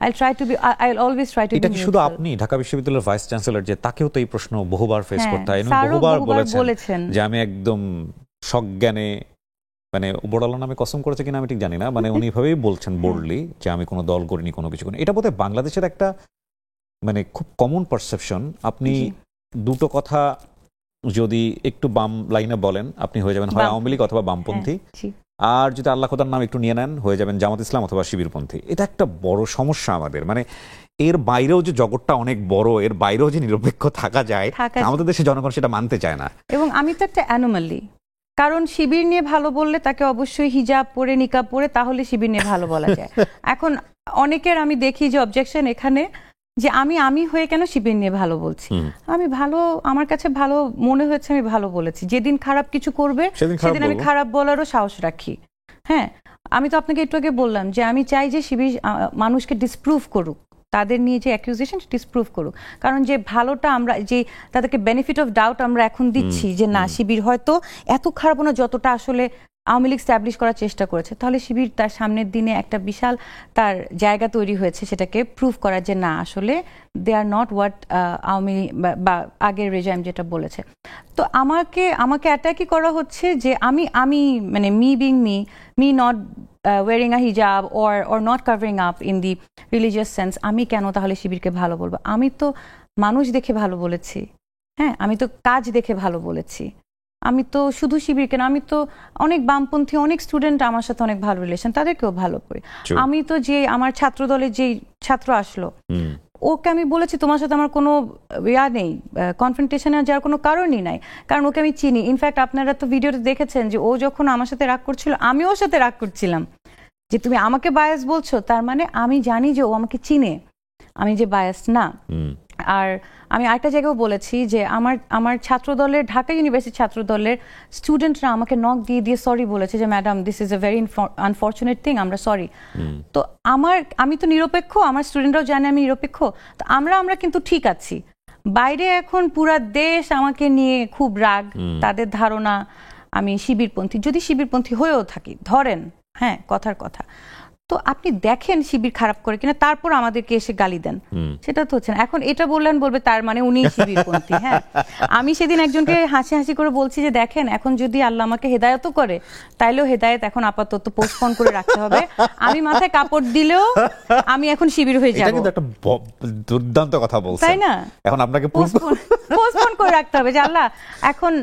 I always try to be. এটা কি শুধু আপনি, ঢাকা বিশ্ববিদ্যালয়ের ভাইস চ্যান্সেলর, যে তাকেও তো এই প্রশ্ন বহুবার ফেস করতে হয়, বহুবার বলেছেন যে আমি একদম সজ্ঞানে, মানে উপরওয়ালা নামে কসম করেছে কিনা আমি ঠিক জানি না, মানে উনি ভাবেই বলছেন বোল্ডলি যে আমি কোনো দল করিনি, কোনো কিছু করিনি। এটা বোধহয় বাংলাদেশের একটা মানে খুব কমন পারসেপশন। আপনি দুটো কথা যদি একটু বাম লাইনে বলেন, আপনি হয়ে যাবেন হয় আওয়ামী লীগ অথবা বামপন্থী, আর যদি আল্লাহ খোদার নাম একটু নিয়ে নেন হয়ে যাবেন জামাত ইসলাম অথবা শিবিরপন্থী। এটা একটা বড় সমস্যা আমাদের। মানে এর বাইরেও যে জগৎটা অনেক বড়, এর বাইরেও যে নিরপেক্ষ থাকা যায়, আমাদের দেশে জনগণ সেটা মানতে চায় না। এবং আমি তো একটা অ্যানোমালি, কারণ শিবির নিয়ে ভালো বললে তাকে অবশ্যই হিজাব পরে, নিকাব পরে, তাহলে শিবির নিয়ে ভালো বলা যায়। এখন অনেকের আমি দেখি যে অবজেকশন এখানে, যে আমি হয়ে কেন শিবির নিয়ে ভালো বলছি। আমি ভালো, আমার কাছে ভালো মনে হয়েছে, আমি ভালো বলেছি। যেদিন খারাপ কিছু করবে সেদিন আমি খারাপ বলারও সাহস রাখি। হ্যাঁ, আমি তো আপনাকে একটু আগে বললাম যে আমি চাই যে শিবির মানুষকে ডিসপ্রুভ করুক, তাদের নিয়ে যে অ্যাকিউজেশন ডিসপ্রুভ করুক। কারণ যে ভালোটা আমরা, যে তাদেরকে বেনিফিট অফ ডাউট আমরা এখন দিচ্ছি যে না, শিবির হয়তো এত খারাপ না যতটা আসলে আওয়ামী লীগ স্ট্যাবলিশ করার চেষ্টা করেছে, তাহলে শিবির তার সামনের দিনে একটা বিশাল তার জায়গা তৈরি হয়েছে সেটাকে প্রুভ করার, যে না আসলে দে আর নট হোয়াট আওয়ামী বা আগের রেজাইম যেটা বলেছে। তো আমাকে অ্যাটাকই করা হচ্ছে যে আমি মানে me being me not wearing a hijab or not covering up in the religious sense, আমি কেন তাহলে শিবিরকে ভালো বলবো? আমি তো মানুষ দেখে ভালো বলেছি, হ্যাঁ, আমি তো কাজ দেখে ভালো বলেছি। আমি তো শুধু শিবির কেন, আমি তো অনেক বামপন্থী অনেক স্টুডেন্ট আমার সাথে অনেক ভালো রিলেশন, তাদেরকেও ভালো করি। আমি তো যে আমার ছাত্র দলের যেই ছাত্র আসলো, ওকে আমি বলেছি তোমার সাথে আমার কোনো নেই, কনফ্রন্টেশনে যাওয়ার কোনো কারণই নাই, কারণ ওকে আমি চিনি। ইনফ্যাক্ট আপনারা তো ভিডিওতে দেখেছেন যে ও যখন আমার সাথে রাগ করছিল আমিও ওর সাথে রাগ করছিলাম, যে তুমি আমাকে বায়াস বলছো, তার মানে আমি জানি যে ও আমাকে চিনে, আমি যে বায়াস না। আর আমি আরেকটা জায়গাও বলেছি যে আমার ছাত্র দলের, ঢাকা ইউনিভার্সিটি ছাত্র দলের স্টুডেন্টরা আমাকে নক দিয়ে দিয়ে সরি বলেছে যে madam this is a very unfortunate thing, আমরা সরি। তো আমি তো নিরপেক্ষ, আমার স্টুডেন্টরাও জানে আমি নিরপেক্ষ, তো আমরা কিন্তু ঠিক আছি। বাইরে এখন পুরা দেশ আমাকে নিয়ে খুব রাগ, তাদের ধারণা আমি শিবিরপন্থী, যদি শিবিরপন্থী হয়েও থাকি ধরেন, হ্যাঁ কথার কথা, তো আপনি দেখেন শিবির খারাপ করে কিনা, তারপর আমাদেরকে এসে গালি দেন, সেটা তো হচ্ছে না। এখন এটা বললেন বলবে তার মানে উনি শিবিরপন্থী। হ্যাঁ, আমি সেদিন একজনকে হাসি হাসি করে বলছি যে দেখেন এখন যদি আল্লাহ আমাকে হেদায়েতও করে, তাইলেও হেদায়েত এখন আপাতত পোস্টপোন করে রাখতে হবে। আমি মাথায় কাপড় দিলেও আমি এখন শিবির হয়ে যাব। এটা কিন্তু একটা দুর্দান্ত কথা বলছেন, তাই না? এখন আপনাকে পোস্টপোন করে রাখতে হবে যে আল্লাহ এখন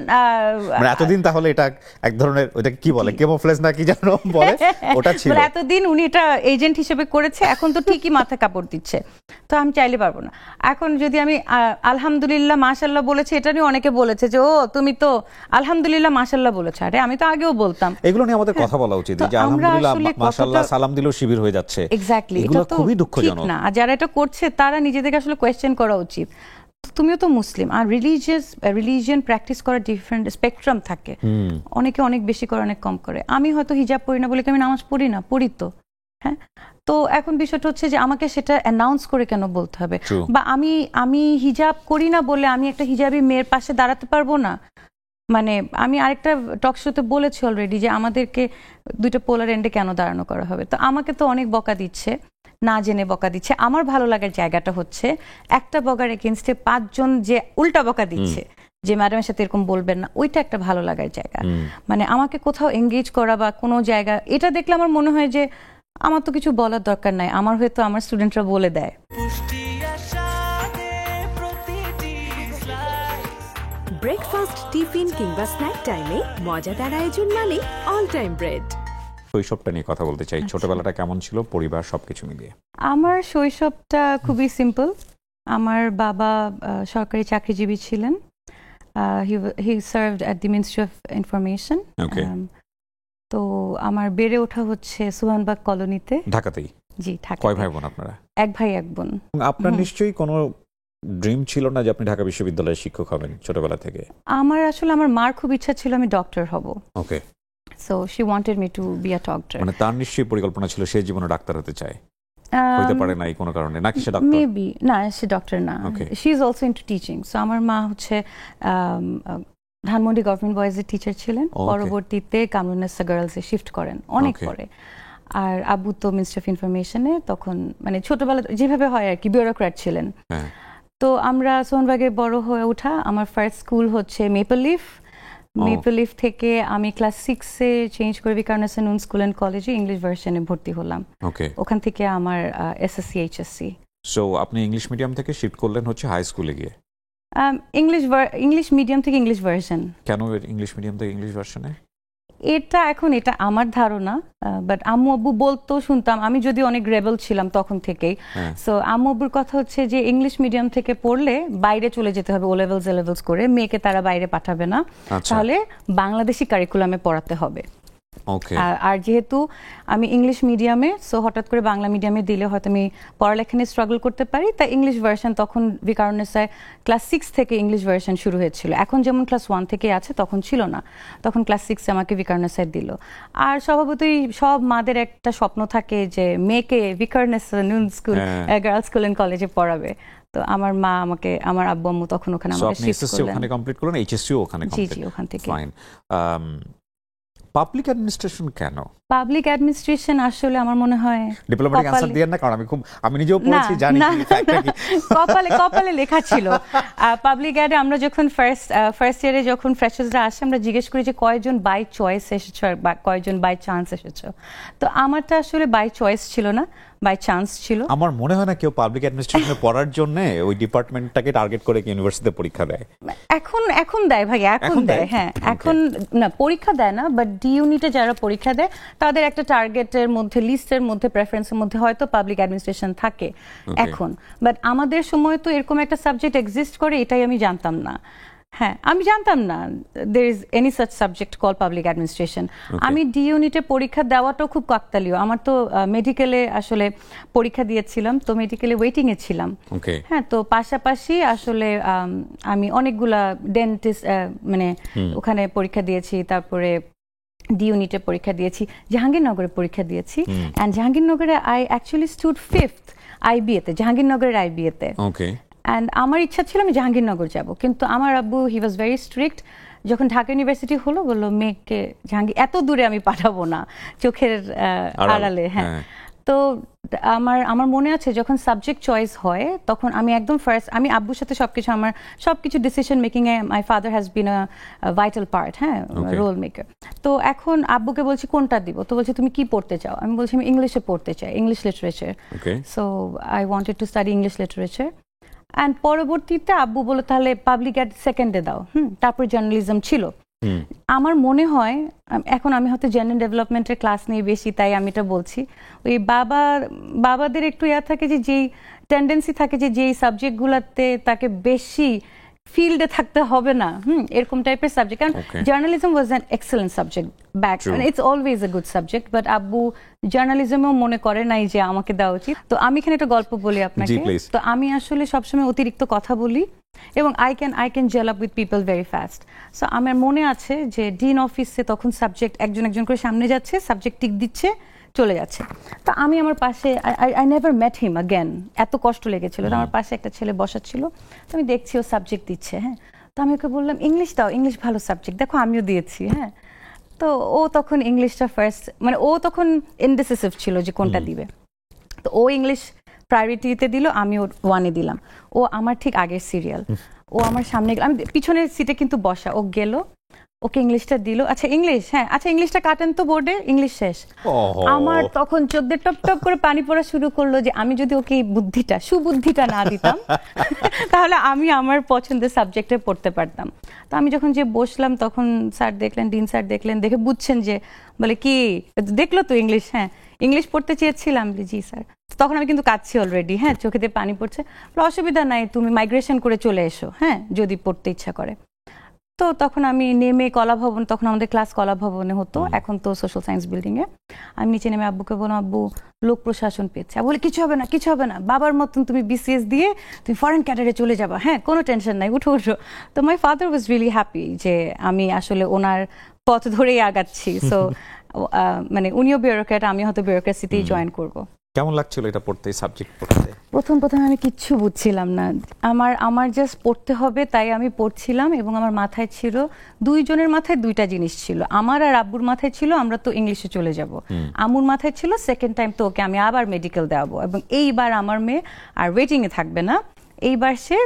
মানে এতদিন তাহলে এটা এক ধরনের ওটা কি বলে কেমোফ্লেজ না কি জানো বলে, ওটা ছিল এতদিন উনি এটা এজেন্ট হিসেবে করেছে, এখন তো ঠিকই মাথা কাপড় দিচ্ছে, তো আমি চাইলে পারবো না। এখন যদি আমি আলহামদুলিল্লাহ মাশাআল্লাহ বলেছি, এটা নিয়ে অনেকে বলেছে যে ও তুমি তো আলহামদুলিল্লাহ মাশাআল্লাহ বলেছো, আরে আমি তো আগেও বলতাম। এগুলো নিয়ে আমাদের কথা বলা উচিত যে আলহামদুলিল্লাহ মাশাআল্লাহ সালাম দিলেও শিবির হয়ে যাচ্ছে, এক্স্যাক্টলি, এগুলো খুবই দুঃখজনক না। আর যারা এটা করছে তারা নিজেদেরকে আসলে কোয়েশ্চেন করা উচিত। তুমিও তো মুসলিম, আর রিলিজিয়ন প্র্যাকটিস করার ডিফারেন্ট স্পেকট্রাম থাকে, অনেকে অনেক বেশি করে অনেক কম করে। আমি হয়তো হিজাব পড়ি না বলে কি আমি নামাজ পড়ি না, পড়ি তো, হ্যাঁ। তো এখন বিষয়টা হচ্ছে যে আমাকে সেটা অ্যানাউন্স করে কেন বলতে হবে, বা আমি হিজাব করি না বলে আমি একটা হিজাবি মেয়ের পাশে দাঁড়াতে পারবো না। মানে আমি আরেকটা টক শোতে বলেছি অলরেডি যে আমাদেরকে দুইটা পোলার এন্ডে কেন দাঁড়ানো করা হবে। তো আমাকে তো অনেক বকা দিচ্ছে, না জেনে বকা দিচ্ছে। আমার ভালো লাগার জায়গাটা হচ্ছে একটা বকার এগেনস্টে 5 জন যে উল্টা বকা দিচ্ছে যে ম্যাডামের সাথে এরকম বলবেন না, ওইটা একটা ভালো লাগার জায়গা। মানে আমাকে কোথাও এঙ্গেজ করা বা কোনো জায়গা, এটা দেখলে আমার মনে হয় যে আমার তো কিছু বলার দরকার নাই, আমার হয়তো আমার স্টুডেন্টরা বলে দেয়। ব্রেকফাস্ট, টিফিন কিংবা স্ন্যাক টাইমে মজাদার আয়োজন মানে অল টাইম ব্রেড। শৈশবটা নিয়ে কথা বলতে চাই, ছোটবেলাটা কেমন ছিল, পরিবার সবকিছু মিলিয়ে? আমার শৈশবটা খুবই সিম্পল। আমার বাবা সরকারি চাকরিজীবী ছিলেন, he served at the ministry of information. তো আমার বেড়ে ওঠা হচ্ছে সুহানবাগ কলোনিতে, ঢাকাতেই। জি, ঢাকা। কয় ভাই বোন আপনারা? এক ভাই এক বোন। আপনার নিশ্চয়ই কোনো ড্রিম ছিল না যে আপনি ঢাকা বিশ্ববিদ্যালয়ের শিক্ষক হবেন ছোটবেলা থেকে? আমার মার খুব ইচ্ছা ছিল আমি ডক্টর হব। Okay. So she wanted me to be a doctor. মানে তার নিশ্চয়ই পরিকল্পনা ছিল সে জীবনে ডাক্তার হতে চায়, হতে পারে না এই কোনো কারণে, নাকি সে ডাক্তার? মেবি না, সে ডক্টর না, she is also into teaching. So আমার মা হচ্ছে ধানমন্ডি গভর্নমেন্ট বয়েজের টিচার ছিলেন, পরবর্তীতে কামরুন্নেসা গার্লসে শিফট করেন অনেক পরে। আর আব্বু তো মিনিস্ট্রি অফ ইনফরমেশনে, তখন মানে ছোটবেলা যেভাবে হয় আর কি, বিউরোক্র্যাট ছিলেন। তো আমরা সোহানবাগে বড় হয়ে ওঠা। আমার ফার্স্ট স্কুল হচ্ছে মেপল লিফ থেকে আমি ক্লাস 6-এ চেঞ্জ করে বিকারুন্নেসা নুন স্কুল অ্যান্ড কলেজে ইংলিশ ভার্সনে ভর্তি হলাম। ওখান থেকে আমার এসএসসি এইচএসসি। সো আপনি ইংলিশ মিডিয়াম থেকে শিফট করলেন হচ্ছে হাই স্কুলে গিয়ে? ইংলিশ মিডিয়াম থেকে ইংলিশ ভার্সন। কেন ইংলিশ মিডিয়াম থেকে ইংলিশ ভার্সনে? এটা আমার ধারণা, বাট আম্মু আব্বু বলতো, শুনতাম। আমি যদি অনেক রেবেল ছিলাম তখন থেকেই। সো আম্মু আব্বুর কথা হচ্ছে যে ইংলিশ মিডিয়াম থেকে পড়লে বাইরে চলে যেতে হবে, ও লেভেলস করে, মেয়েকে তারা বাইরে পাঠাবে না, তাহলে বাংলাদেশি কারিকুলামে পড়াতে হবে। আর যেহেতু আমি ইংলিশ মিডিয়ামে, সো হঠাৎ করে বাংলা মিডিয়ামে দিলে হয়তো আমি পড়ালেখা নিয়ে স্ট্রাগল করতে পারি, তাই ইংলিশ ভার্সন তখন বিকারুন্নেসায় ক্লাস 6 থেকে ইংলিশ ভার্সন শুরু হয়েছিল। এখন যেমন ক্লাস 1 থেকে আছে, তখন ছিল না, তখন ক্লাস 6-এ আমাকে বিকারুন্নেসায় দিল। আর স্বভাবতই সব মাদের একটা স্বপ্ন থাকে যে মেয়েকে বিকারুন্নেসা নুন স্কুল, গার্লস স্কুল এন্ড কলেজে পড়াবে। তো আমার মা আমাকে, আমার আব্বু আম্মু তখন ওখানে আমাকে শিফট করলেন। ওখানে কমপ্লিট করলেন, এইচএসসি ওখানে কমপ্লিট? জি, ওখান থেকে। ফাইন। পাবলিক অ্যাডমিনিস্ট্রেশন কেন? পাবলিক অ্যাডমিনিস্ট্রেশন আসলে আমার মনে হয় ডিপ্লোম্যাটিক অ্যানসার দিয়েন না, কারণ আমি নিজেও পড়েছি, জানি কি কপালে লেখা ছিল। পাবলিক অ্যাডে আমরা যখন ফার্স্ট ইয়ারে যখন ফ্রেশার্সরা আসে, আমরা জিজ্ঞেস করি যে কয়জন বাই চয়েস এসেছো আর কয়জন বাই চান্স এসেছো। তো আমারটা আসলে বাই চয়েস ছিল না, বাই চান্স ছিল। আমার মনে হয় না কেউ পাবলিক অ্যাডমিনিস্ট্রেশনে পড়ার জন্য ওই ডিপার্টমেন্টটাকে টার্গেট করে ইউনিভার্সিটিতে পরীক্ষা দেয়। এখন দেয় ভাই, এখন দেয়। হ্যাঁ, এখন না পরীক্ষা দেয় না, বাট ডি ইউনিটে যারা পরীক্ষা দেয় তাদের একটা টার্গেটের মধ্যে, লিস্টের মধ্যে, প্রেফারেন্সের মধ্যে হয়তো পাবলিক অ্যাডমিনিস্ট্রেশন থাকে এখন, বাট আমাদের সময় তো এরকম একটা সাবজেক্ট এক্সিস্ট করে এটাই আমি জানতাম না। হ্যাঁ, আমি জানতাম না there is any such subject called public administration. আমি ডি ইউনিটে পরীক্ষা দেওয়াটাও খুব কাকতালীয়। আমার তো মেডিকেলে আসলে পরীক্ষা দিয়েছিলাম, তো মেডিকেলে ওয়েটিং এ ছিলাম। হ্যাঁ, তো পাশাপাশি আসলে আমি অনেকগুলা ডেন্টিস্ট মানে ওখানে পরীক্ষা দিয়েছি, তারপরে ডি ইউনিটে পরীক্ষা দিয়েছি, জাহাঙ্গীরনগরে পরীক্ষা দিয়েছি, অ্যান্ড জাহাঙ্গীরনগরে আই অ্যাকচুয়ালি স্টুড 5th আইবিএতে, জাহাঙ্গীরনগরের আইবিএতে। অ্যান্ড আমার ইচ্ছা ছিল আমি জাহাঙ্গীরনগর যাব, কিন্তু আমার আব্বু হি ওয়াজ ভেরি স্ট্রিক্ট। যখন ঢাকা ইউনিভার্সিটি হলো বললো মেয়েকে জাহাঙ্গীর এত দূরে আমি পাঠাবো না, চোখের আড়ালে। হ্যাঁ, তো আমার মনে আছে যখন সাবজেক্ট চয়েস হয় তখন আমি একদম ফার্স্ট, আমি আব্বুর সাথে সবকিছু decision making A my father has been a vital part, হ্যাঁ, রোল মেকার। তো এখন আব্বুকে বলছি কোনটা দিব, তো বলছি তুমি কি পড়তে চাও? আমি বলছি আমি ইংলিশে পড়তে চাই, English literature. So I wanted to study English literature. And পরবর্তীতে আব্বু বলল তাহলে পাবলিক অ্যাড সেকেন্ডে দাও, তারপর জার্নালিজম ছিল। আমার মনে হয় এখন আমি হয়তো জেনারেল ডেভেলপমেন্টের ক্লাস নিয়ে বেশি, তাই আমি এটা বলছি, ওই বাবাদের একটু ইয়া থাকে যে যেই টেন্ডেন্সি থাকে যে যেই সাবজেক্টগুলোতে তাকে বেশি ফিল্ডে থাকতে হবে না, এরকম টাইপের সাবজেক্ট। কারণ journalism was an excellent subject back, it's always a good subject, but আব্বু জার্নালিজমেও মনে করে নাই যে আমাকে দেওয়া উচিত। তো আমি এখানে একটা গল্প বলি আপনাকে। তো আমি আসলে সবসময় অতিরিক্ত কথা বলি এবং I can gel up with people very fast. So আমার মনে আছে যে ডিন অফিসে তখন সাবজেক্ট একজন করে সামনে যাচ্ছে, সাবজেক্ট টিক দিচ্ছে, চলে যাচ্ছে। তো আমি আমার পাশে, I never mate him again, এত কষ্ট লেগেছিল। তো আমার পাশে একটা ছেলে বসা ছিল, তো আমি দেখছি ও সাবজেক্ট দিচ্ছে। হ্যাঁ, তো আমি ওকে বললাম ইংলিশ দাও, ইংলিশ ভালো সাবজেক্ট, দেখো আমিও দিয়েছি। হ্যাঁ, তো ও তখন ইংলিশটা ফার্স্ট, মানে ও তখন ইনডিসিসিভ ছিল যে কোনটা দিবে। তো ও ইংলিশ প্রায়োরিটিতে দিল, আমি ওর 1-এ দিলাম। ও আমার ঠিক আগের সিরিয়াল, ও আমার সামনে, আমি পিছনের সিটে কিন্তু বসা, ও গেল, ওকে ইংলিশটা দিল। আচ্ছা ইংলিশ, হ্যাঁ আচ্ছা ইংলিশটা কাটেন তো বোর্ডে, ইংলিশ শেষ। আমার তখন চোদ্দে টপ টপ করে পানি পড়া শুরু করলো যে আমি যদি ওকে এই সুবুদ্ধিটা না দিতাম তাহলে আমি আমার পছন্দের সাবজেক্টে পড়তে পারতাম। তো আমি যখন যে বসলাম তখন স্যার দেখলেন, ডিন স্যার দেখলেন, দেখে বুঝছেন যে বলে কি দেখলো তো ইংলিশ, হ্যাঁ ইংলিশ পড়তে চেয়েছিলাম, জি স্যার। তখন আমি কিন্তু কাঁদছি অলরেডি, হ্যাঁ চোখে দিয়ে পানি পড়ছে। অসুবিধা নাই, তুমি মাইগ্রেশন করে চলে এসো, হ্যাঁ যদি পড়তে ইচ্ছা করে। তো তখন আমি নেমে কলাভবন, তখন আমাদের ক্লাস কলাভবনে হতো, এখন তো সোশ্যাল সায়েন্স বিল্ডিং এ, আমি নিচে নেমে আব্বুকে বললাম আব্বু লোক প্রশাসন পেয়েছে। বলে কিছু হবে না, কিছু হবে না, বাবার মতন তুমি বিসিএস দিয়ে তুমি ফরেন ক্যাডারে চলে যাবা, হ্যাঁ কোনো টেনশন নাই, উঠো। তো my father was really happy যে আমি আসলে ওনার পথ ধরেই আগাচ্ছি। সো মানে উনিও বিউরোক্র্যাট, আমি হয়তো বিউরোক্রেসিতেই জয়েন করবো। কেমন লাগছিল এটা পড়তে, সাবজেক্ট পড়তে? প্রথম আমি কিচ্ছু বুঝছিলাম না, আমার জাস্ট পড়তে হবে তাই আমি পড়ছিলাম। এবং আমার মাথায় ছিল, দুইজনের মাথায় দুইটা জিনিস ছিল, আমার আর আব্বুর মাথায় ছিল আমরা তো ইংলিশে চলে যাব, আম্মুর মাথায় ছিল সেকেন্ড টাইম তো ওকে আমি আবার মেডিকেল দেওয়াবো, এবং এইবার আমার মেয়ে আর ওয়েটিং এ থাকবে না, এইবার সে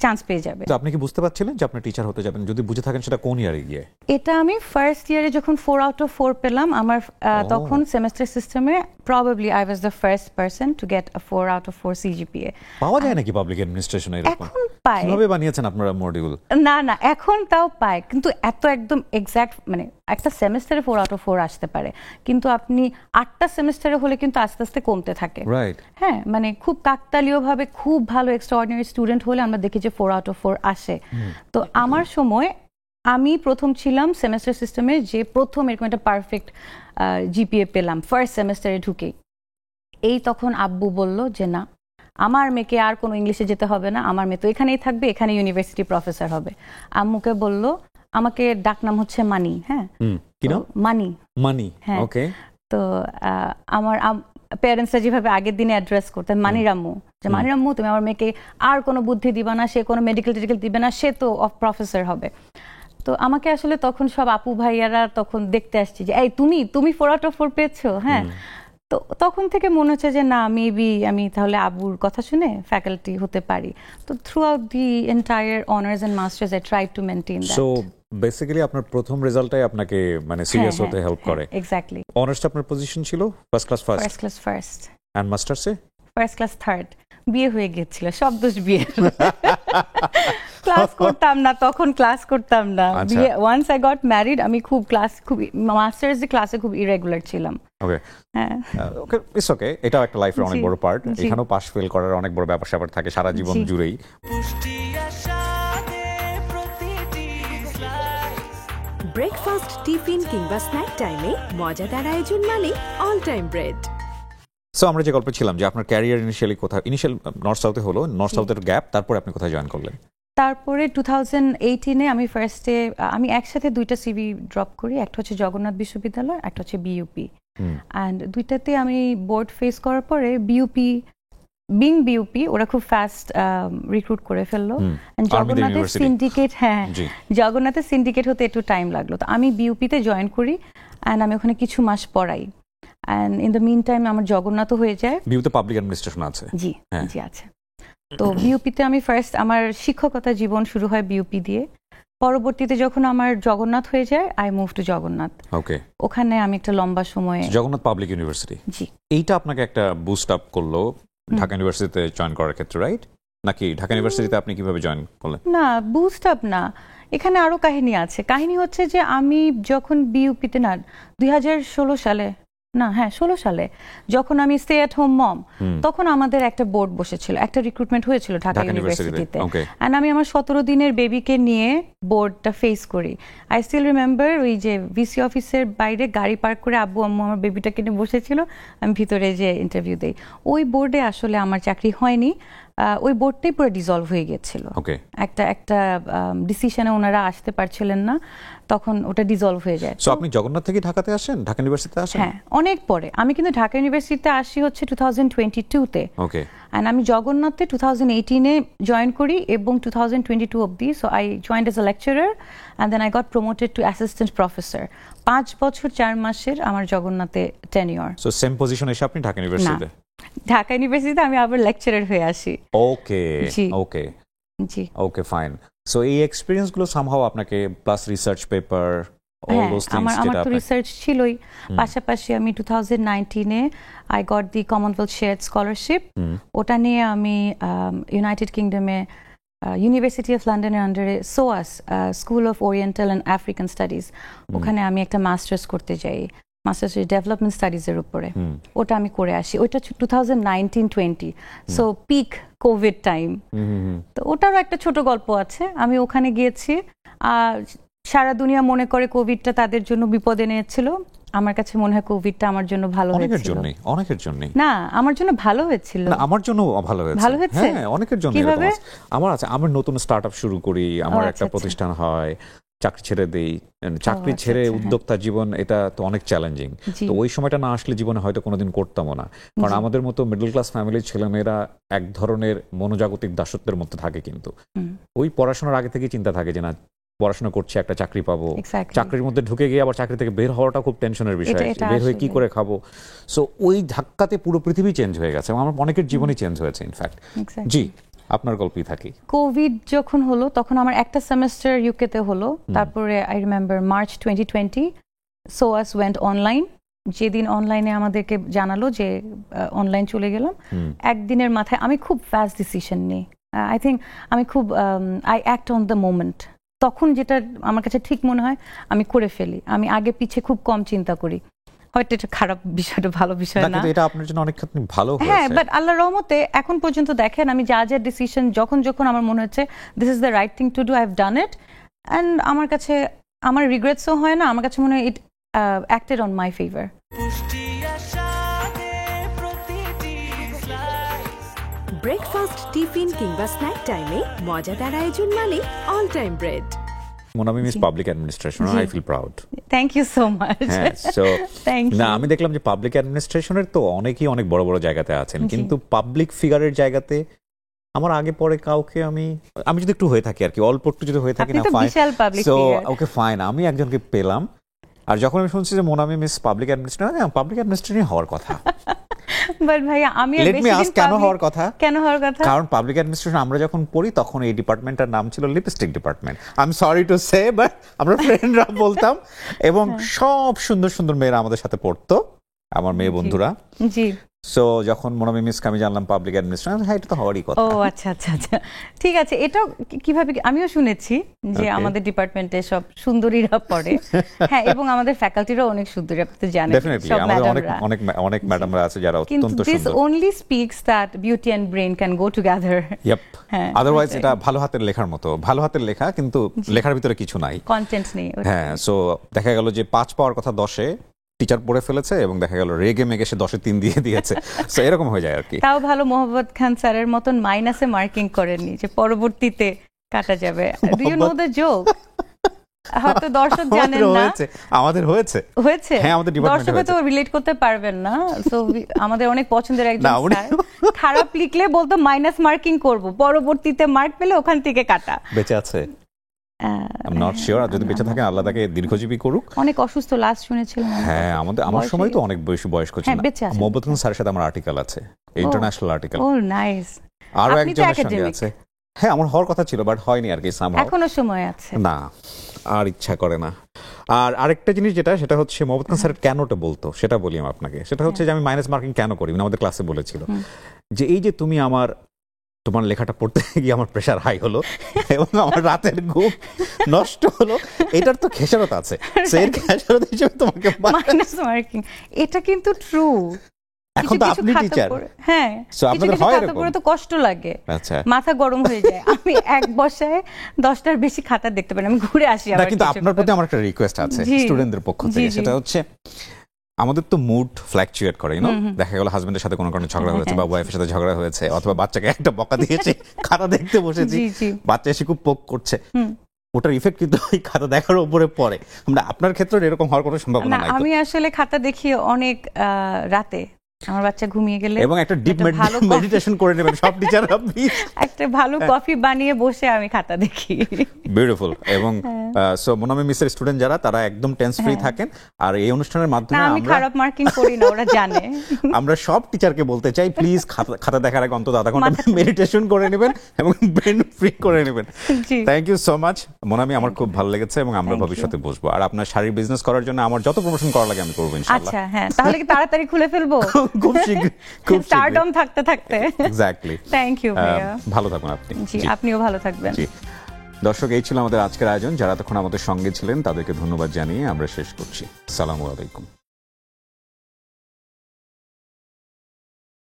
চান্স পেয়ে যাবে। তো আপনি কি বুঝতে পারছিলেন যে আপনি টিচার হতে যাবেন? যদি বুঝে থাকেন সেটা কোন ইয়ারে গিয়ে? এটা আমি ফার্স্ট ইয়ারে যখন 4/4 পেলাম, আমার তখন সেমেস্টার সিস্টেমে probably I was the first person to get a 4/4 CGPA. পাওয়া যায় নাকি পাবলিক অ্যাডমিনিস্ট্রেশনে এরকম? এখন পায়। কিভাবে বানিয়েছেন আপনারা মডিউল? না এখন তাও পায়, কিন্তু এত একদম এক্সাক্ট, মানে একটা সেমেস্টারে 4/4 আসতে পারে, কিন্তু আপনি 8টা সেমেস্টারে হলে কিন্তু আস্তে আস্তে কমতে থাকে। রাইট, হ্যাঁ, মানে খুব কাকতালীয় ভাবে খুব ভালো এক্সট্রাঅর্ডিনারি স্টুডেন্ট হলে আমরা দেখি যে 4/4 আসে। তো আমার সময় আমি প্রথম ছিলাম সেমেস্টার সিস্টেমে যে প্রথম এরকম একটা পারফেক্ট জিপিএ পেলাম ফার্স্ট সেমেস্টারে ঢুকেই। এই তখন আব্বু বলল যে না, আমার মেয়েকে আর কোনো ইংলিশে যেতে হবে না, আমার মেয়ে তো এখানেই থাকবে, এখানে ইউনিভার্সিটি প্রফেসর হবে। আম্মুকে বলল, আমাকে ডাকনাম হচ্ছে মানি, হ্যাঁ মানি, হ্যাঁ। ওকে। তো আমার প্যারেন্টসরা যেভাবে আগের দিনে অ্যাড্রেস করতেন, মানির আম্মু, যে মানির আম্মু তুমি আমার মেয়েকে আর কোনো বুদ্ধি দিবা না, সে কোনো মেডিকেল দিবে না, সে তো প্রফেসর হবে। তো আমাকে আসলে তখন সব আপু ভাইয়ারা তখন দেখতে আসছে যে এই তুমি 4/4 পেয়েছো, হ্যাঁ। তো তখন থেকে মনে হচ্ছে যে না, মেবি আমি তাহলে আবুর কথা শুনে ফ্যাকাল্টি হতে পারি। তো throughout the entire honours and masters I try to maintain that. So basically আপনার প্রথম রেজাল্টটাই আপনাকে মানে সিরিয়াস হতে হেল্প করে। এক্স্যাক্টলি। অনার্সটা আপনার পজিশন ছিল ফার্স্ট ক্লাস ফার্স্ট এন্ড মাস্টার্সে ফার্স্ট ক্লাস থার্ড। বিয়ে হয়ে গিয়েছিল, সব দোষ বিয়ে। ক্লাস করতাম না তখন, ক্লাস করতাম না। বিয়ে ওয়ান্স আই গট ম্যারিড, আমি খুব মাস্টার্স ক্লাসে খুব ইরেগুলার ছিলাম। ওকে, হ্যাঁ, ওকে, ইটস ওকে। এটাও একটা লাইফের অনেক বড় পার্ট। এখানেও পাস ফেল করার অনেক বড় ব্যাপার স্যাপার থাকে সারা জীবন জুড়েই। ব্রেকফাস্ট, টিফিন কিংবা স্ন্যাক টাইমে মজাদার আয়োজন মানে অল টাইম ব্রেড। সো আমরা যে গল্প ছিলাম যে আপনার ক্যারিয়ার ইনিশিয়াল নর্থ সাউথে হলো, নর্থ সাউথের গ্যাপ, তারপরে আপনি কোথায় জয়েন করলেন? তারপরে 2018-এ আমি ফার্স্টে আমি একসাথে দুইটা সিভি ড্রপ করি, একটা হচ্ছে জগন্নাথ বিশ্ববিদ্যালয়, একটা হচ্ছে বিইউপি। অ্যান্ড দুইটাতে আমি বোর্ড ফেস করার পরে বিইউপি ওরা খুব ফাস্ট রিক্রুট করে ফেললো। জগন্নাথের সিন্ডিকেট, হ্যাঁ, জগন্নাথের সিন্ডিকেট হতে একটু টাইম লাগলো। তো আমি বিইউপিতে জয়েন করি অ্যান্ড আমি ওখানে কিছু মাস পড়াই। And in the meantime আমার জগন্নাথও হয়ে যায়। বিইউতে পাবলিক অ্যাডমিনিস্ট্রেশন আছে? জি, জি আছে। তো বিইউপিতে আমি ফার্স্ট আমার শিক্ষকতা জীবন শুরু হয় বিইউপি দিয়ে। পরবর্তীতে যখন আমার জগন্নাথ হয়ে যায়, আই মুভ টু জগন্নাথ। ওকে, ওখানে আমি একটা লম্বা সময় জগন্নাথ পাবলিক ইউনিভার্সিটি। জি, এইটা আপনাকে একটা বুস্ট আপ করলো ঢাকা ইউনিভার্সিটিতে জয়েন করার ক্ষেত্রে, রাইট? নাকি ঢাকা ইউনিভার্সিটিতে আপনি কিভাবে জয়েন করলেন? না, বুস্ট আপ না, এখানে আরো কাহিনী আছে। কাহিনী হচ্ছে যে আমি যখন বিইউপিতে 2016 সালে, না হ্যাঁ 16 সালে যখন আমি স্টে অ্যাট হোম মম, তখন আমাদের একটা বোর্ড বসেছিল, একটা রিক্রুটমেন্ট হয়েছিল ঢাকা ইউনিভার্সিটিতে। এন্ড আমি আমার 17 দিনের বেবিকে নিয়ে বোর্ডটা ফেস করি। আই স্টিল রিমেম্বার, ওই যে ভিসি অফিসের বাইরে গাড়ি পার্ক করে আব্বু আম্মু আমার বেবিটাকে নিয়ে বসেছিল, আমি ভিতরে যে ইন্টারভিউ দেই। ওই বোর্ডে আসলে আমার চাকরি হয়নি, ওই বোর্ডটাই পুরো ডিসলভ হয়ে গেছিল। একটা ডিসিশনে ওনারা আসতে পারছিলেন না, তখন ওটা ডিসলভ হয়ে যায়। সো আপনি জগন্নাথ থেকে ঢাকাতে আসেন, ঢাকা ইউনিভার্সিটিতে আসেন? হ্যাঁ, অনেক পরে। আমি কিন্তু ঢাকা ইউনিভার্সিটিতে আসি হচ্ছে 2022-তে। ওকে, এন্ড আমি জগন্নাথে 2018-এ জয়েন করি এবং 2022 অবধি। So I joined as a lecturer and then I got promoted to assistant professor. 5 বছর 4 মাসের আমার জগন্নাথে টেনিওর। সো সেম পজিশন এসে আপনি ঢাকা ইউনিভার্সিটিতে? ঢাকা ইউনিভার্সিটিতে আমি আবার লেকচারার হয়ে আসি। ওকে, ওকে, জি, ওকে, ফাইন। সো এই এক্সপেরিয়েন্স গুলো সামহাউ আপনাকে, plus research paper, all those things, আমার তো রিসার্চ ছিলই। পাশাপাশি আমি 2019-এ I got the Commonwealth Shared Scholarship. ওটা নিয়ে আমি ইউনাইটেড কিংডমে ইউনিভার্সিটি অফ লন্ডনের আন্ডারে SOAS, School of Oriental and African Studies, ওখানে আমি একটা মাস্টার্স করতে যাই, মাস্টার্স ডেভেলপমেন্ট স্টাডিজের উপরে। ওটা আমি করে আসি। ওইটা 2019-20, সো পিক কোভিড টাইম। তো ওটারও একটা ছোট গল্প আছে। আমি ওখানে গিয়েছি, সারা দুনিয়া মনে করে কোভিডটা তাদের জন্য বিপদ এনেছিল। আমার কাছে মনে হয় কোভিডটা আমার জন্য ভালো হয়েছিল। অনেকের জন্য না, আমার জন্য ভালো হয়েছিল। না, আমার জন্য ভালো হয়েছে। হ্যাঁ, অনেকের জন্য। আমার আছে, আমার নতুন স্টার্টআপ শুরু করি, আমার একটা প্রতিষ্ঠান হয়, চাকরি ছেড়ে দেই, চাকরি ছেড়ে উদ্যোক্তা জীবন, এটা তো অনেক চ্যালেঞ্জিং। তো ওই সময়টা না আসলে জীবনে হয়তো কোনোদিন করতামও না। কারণ আমাদের মতো মিডল ক্লাস ফ্যামিলির ছেলেমেয়েরা এক ধরনের মনোজাগতিক দাসত্বের মধ্যে থাকে, কিন্তু ওই পড়াশোনার আগে থেকেই চিন্তা থাকে যে না, পড়াশোনা করছি, একটা চাকরি পাবো, চাকরির মধ্যে ঢুকে গিয়ে আবার চাকরি থেকে বের হওয়াটা খুব টেনশনের বিষয়, বের হয়ে কি করে খাবো। সো ওই ধাক্কাতে পুরো পৃথিবী চেঞ্জ হয়ে গেছে, আমার অনেকের জীবনই চেঞ্জ হয়েছে ইনফ্যাক্ট। জি, আপনার গল্পই থাকি। কোভিড যখন হলো তখন আমার একটা সেমেস্টার ইউকেতে হলো। তারপরে I remember March 2020 SOAS went online. যেদিন অনলাইনে আমাদেরকে জানালো যে অনলাইন চলে গেলাম, একদিনের মাথায় আমি খুব ফাস্ট ডিসিশন নিই। আই থিঙ্ক আমি খুব I act on the moment. তখন যেটা আমার কাছে ঠিক মনে হয় আমি করে ফেলি। আমি আগে পিছে খুব কম চিন্তা করি। হয়তো এটা খারাপ বিষয়টা ভালো বিষয় না, কিন্তু এটা আপনার জন্য অনেক ক্ষেত্রে ভালো হয়েছে। হ্যাঁ, বাট আল্লাহর রহমতে এখন পর্যন্ত দেখেন আমি যা ডিসিশন যখন আমার মনে হচ্ছে this is the right thing to do, I have done it. And আমার কাছে আমার রিগ্রেটসও হয় না, আমার কাছে মনে হয় it acted on my favour. Breakfast, tiffin কিংবা স্ন্যাক টাইমে মজাদার আয়োজন মানে all time bread. Monami miss public administration, I feel proud. Thank you so much. না, আমি দেখলাম যে পাবলিক অ্যাডমিনিস্ট্রেশনের তো অনেকেই অনেক বড় বড় জায়গাতে আছেন, কিন্তু পাবলিক ফিগারের জায়গাতে আমার আগে পরে কাউকে আমি যদি একটু হয়ে থাকি আর কি, অল্প একটু যদি হয়ে থাকি না, ফাইন। সো ওকে, ফাইন, আমি একজনকে পেলাম। আর যখন আমি শুনছি যে Monami miss public administration, public administration হওয়ার কথা। বাট ভাইয়া আমি কেন হওয়ার কথা? কারণ পাবলিক অ্যাডমিনিস্ট্রেশন আমরা যখন পড়ি তখন এই ডিপার্টমেন্টের নাম ছিল lipstick department. I am sorry to say, but আমরা ফ্রেন্ডরা বলতাম, এবং সব সুন্দর সুন্দর মেয়েরা আমাদের সাথে পড়তো, আমার মেয়ে বন্ধুরা। জি, সো যখন মোনামি মিসকে আমি জানলাম পাবলিক অ্যাডমিনিস্ট্রেশন, হ্যাঁ এটা তো হওয়ারই কথা। ও আচ্ছা আচ্ছা আচ্ছা, ঠিক আছে। এটাও কিভাবে আমিও শুনেছি যে Okay. আমাদের ডিপার্টমেন্টে সব সুন্দরীরা পড়ে, হ্যাঁ, এবং আমাদের ফ্যাকাল্টিরাও অনেক সুন্দরী, আপনি তো জানেন ডেফিনেটলি সব আমাদের অনেক ম্যাডামরা। অনেক অনেক ম্যাডামরা আছে যারা কিন্তু অত্যন্ত দিস সুন্দর। only speaks that beauty and brain can go together. Yup, হ্যাঁ, আদারওয়াইজ ওইটাই। এটা ভালো হাতের লেখার মতো, ভালো হাতের লেখা কিন্তু লেখার ভিতরে কিছু নাই। কন্টেন্ট নেই। হ্যাঁ, সো দেখা গেল যে 5 পাওয়ার কথা 10-এ টিচার পড়ে ফেলেছে এবং দেখা গেল রেগে মেগে সে 10-এ 3 দিয়ে দিয়েছে। সো এরকম হয়ে যায় আর কি। তাও ভালো মোহাম্মদ খান স্যারের মতন মাইনাসে মার্কিং করেননি যে পরবর্তীতে কাটা যাবে। Do you know the joke? হয়তো দর্শক জানেন না। আমাদের হয়েছে। হ্যাঁ, আমাদের ডিপার্টমেন্টে দর্শক তো রিলেট করতে পারবেন না। সো আমাদের অনেক পছন্দের একজন না, উনি- স্যার খারাপ লিখলে বলতো মাইনাস মার্কিং করব, পরবর্তীতে মার্ক পেলে ওখান থেকে কাটা। বেঁচে আছে? আই এম নট শিওর, যদি বেঁচে থাকে আল্লাহ তাকে দীর্ঘজীবী করুক। অনেক অসুস্থ লাস্ট শুনেছিলাম। হ্যাঁ, আমার সময় তো অনেক বেশি বয়স্ক ছিল। হ্যাঁ, বেঁচে আছে। মোহাম্মদ খান স্যারের সাথে আমার আর্টিকেল আছে, ইন্টারন্যাশনাল আর্টিকেল। ও নাইস। আরো আপনি তো একজনের সঙ্গে academic। আছে। হ্যাঁ, আমার হওয়ার কথা ছিল বাট হয়নি আর কি, somehow। এখনো সময় আছে। না, আর ইচ্ছা করে না। আর আরেকটা জিনিস সেটা হচ্ছে মোহাম্মদ খান স্যার কেনটা বলতো সেটা বলি আমি আপনাকে। সেটা হচ্ছে যে আমি মাইনাস মার্কিং কেন করি, আমাদের ক্লাসে বলেছিল যে এই যে তুমি তোমার লেখাটা পড়তে গিয়ে আমার প্রেশার হাই হলো এবং আমার রাতের ঘুম নষ্ট হলো, এটার তো খেসারত আছে। সেই খেসারত হিসেবে তোমাকে মাইনাস মার্কিং, এটা কিন্তু ট্রু। এখন তো আপনি টিচার। হ্যাঁ, So, আপনাদের হয় খাতা এরকম? পড়ে তো কষ্ট লাগে, আচ্ছা। মাথা গরম হয়ে যায়। আমি এক বসায় 10টার বেশি খাতা দেখতে পারি, আমি ঘুরে আসি না, আবার। কিন্তু আপনার প্রতি আমার একটা রিকোয়েস্ট আছে জি। স্টুডেন্টদের পক্ষ জি, থেকে। জি। সেটা হচ্ছে আমাদের তো মুড ফ্ল্যাকচুয়েট করে, দেখা গেল হাজবেন্ডের সাথে কোনো কারণে ঝগড়া হয়েছে বা ওয়াইফের সাথে ঝগড়া হয়েছে, অথবা বাচ্চাকে একটা বকা দিয়েছে, খাতা দেখতে বসেছি, জি, জি। বাচ্চা এসে খুব পোক করছে, ওটার ইফেক্ট কিন্তু ওই খাতা দেখার উপরে পড়ে। আপনার ক্ষেত্রে এরকম হওয়ার কোনো সম্ভাবনা না, নাই তো? আমি আসলে খাতা দেখি অনেক রাতে, আমার বাচ্চা ঘুমিয়ে গেলে। এবং একটা ডিপ ভালো মেডিটেশন করে নেবেন সব টিচাররা প্লিজ। একটা ভালো কফি বানিয়ে বসে আমি খাতা দেখি। বিউটিফুল। এবং সো মোনামি মিসের স্টুডেন্ট যারা, তারা একদম টেন্স ফ্রি থাকেন। আর এই অনুষ্ঠানের না, মাধ্যমে আমি খারাপ মার্কিং করি না, ওরা জানে। আমরা সব টিচারকে বলতে চাই, প্লিজ খাতা দেখার আগে অন্তত আধা ঘন্টা মেডিটেশন করে নেবেন এবং ব্রেন ফ্রি করে নেবেন। জি। Thank you so much Monami, আমার খুব ভালো লেগেছে এবং আমরা Thank you. ভবিষ্যতে বসবো। আর আপনার শাড়ির বিজনেস করার জন্য আমার যত প্রমোশন করা লাগে আমি করবো ইনশাআল্লাহ। আচ্ছা, হ্যাঁ, তাহলে কি তাড়াতাড়ি খুলে ফেলবো? খুব শীঘ্র, খুব স্টারডম থাকতে থাকতে। এক্স্যাক্টলি। থ্যাংক ইউ ভাইয়া। ভালো থাকুন আপনি। জি, আপনিও ভালো থাকবেন। জি। দর্শক, এই ছিল আমাদের আজকের আয়োজন। যারা তখন আমাদের সঙ্গে ছিলেন তাদেরকে ধন্যবাদ জানিয়ে আমরা শেষ করছি। আসসালামু আলাইকুম।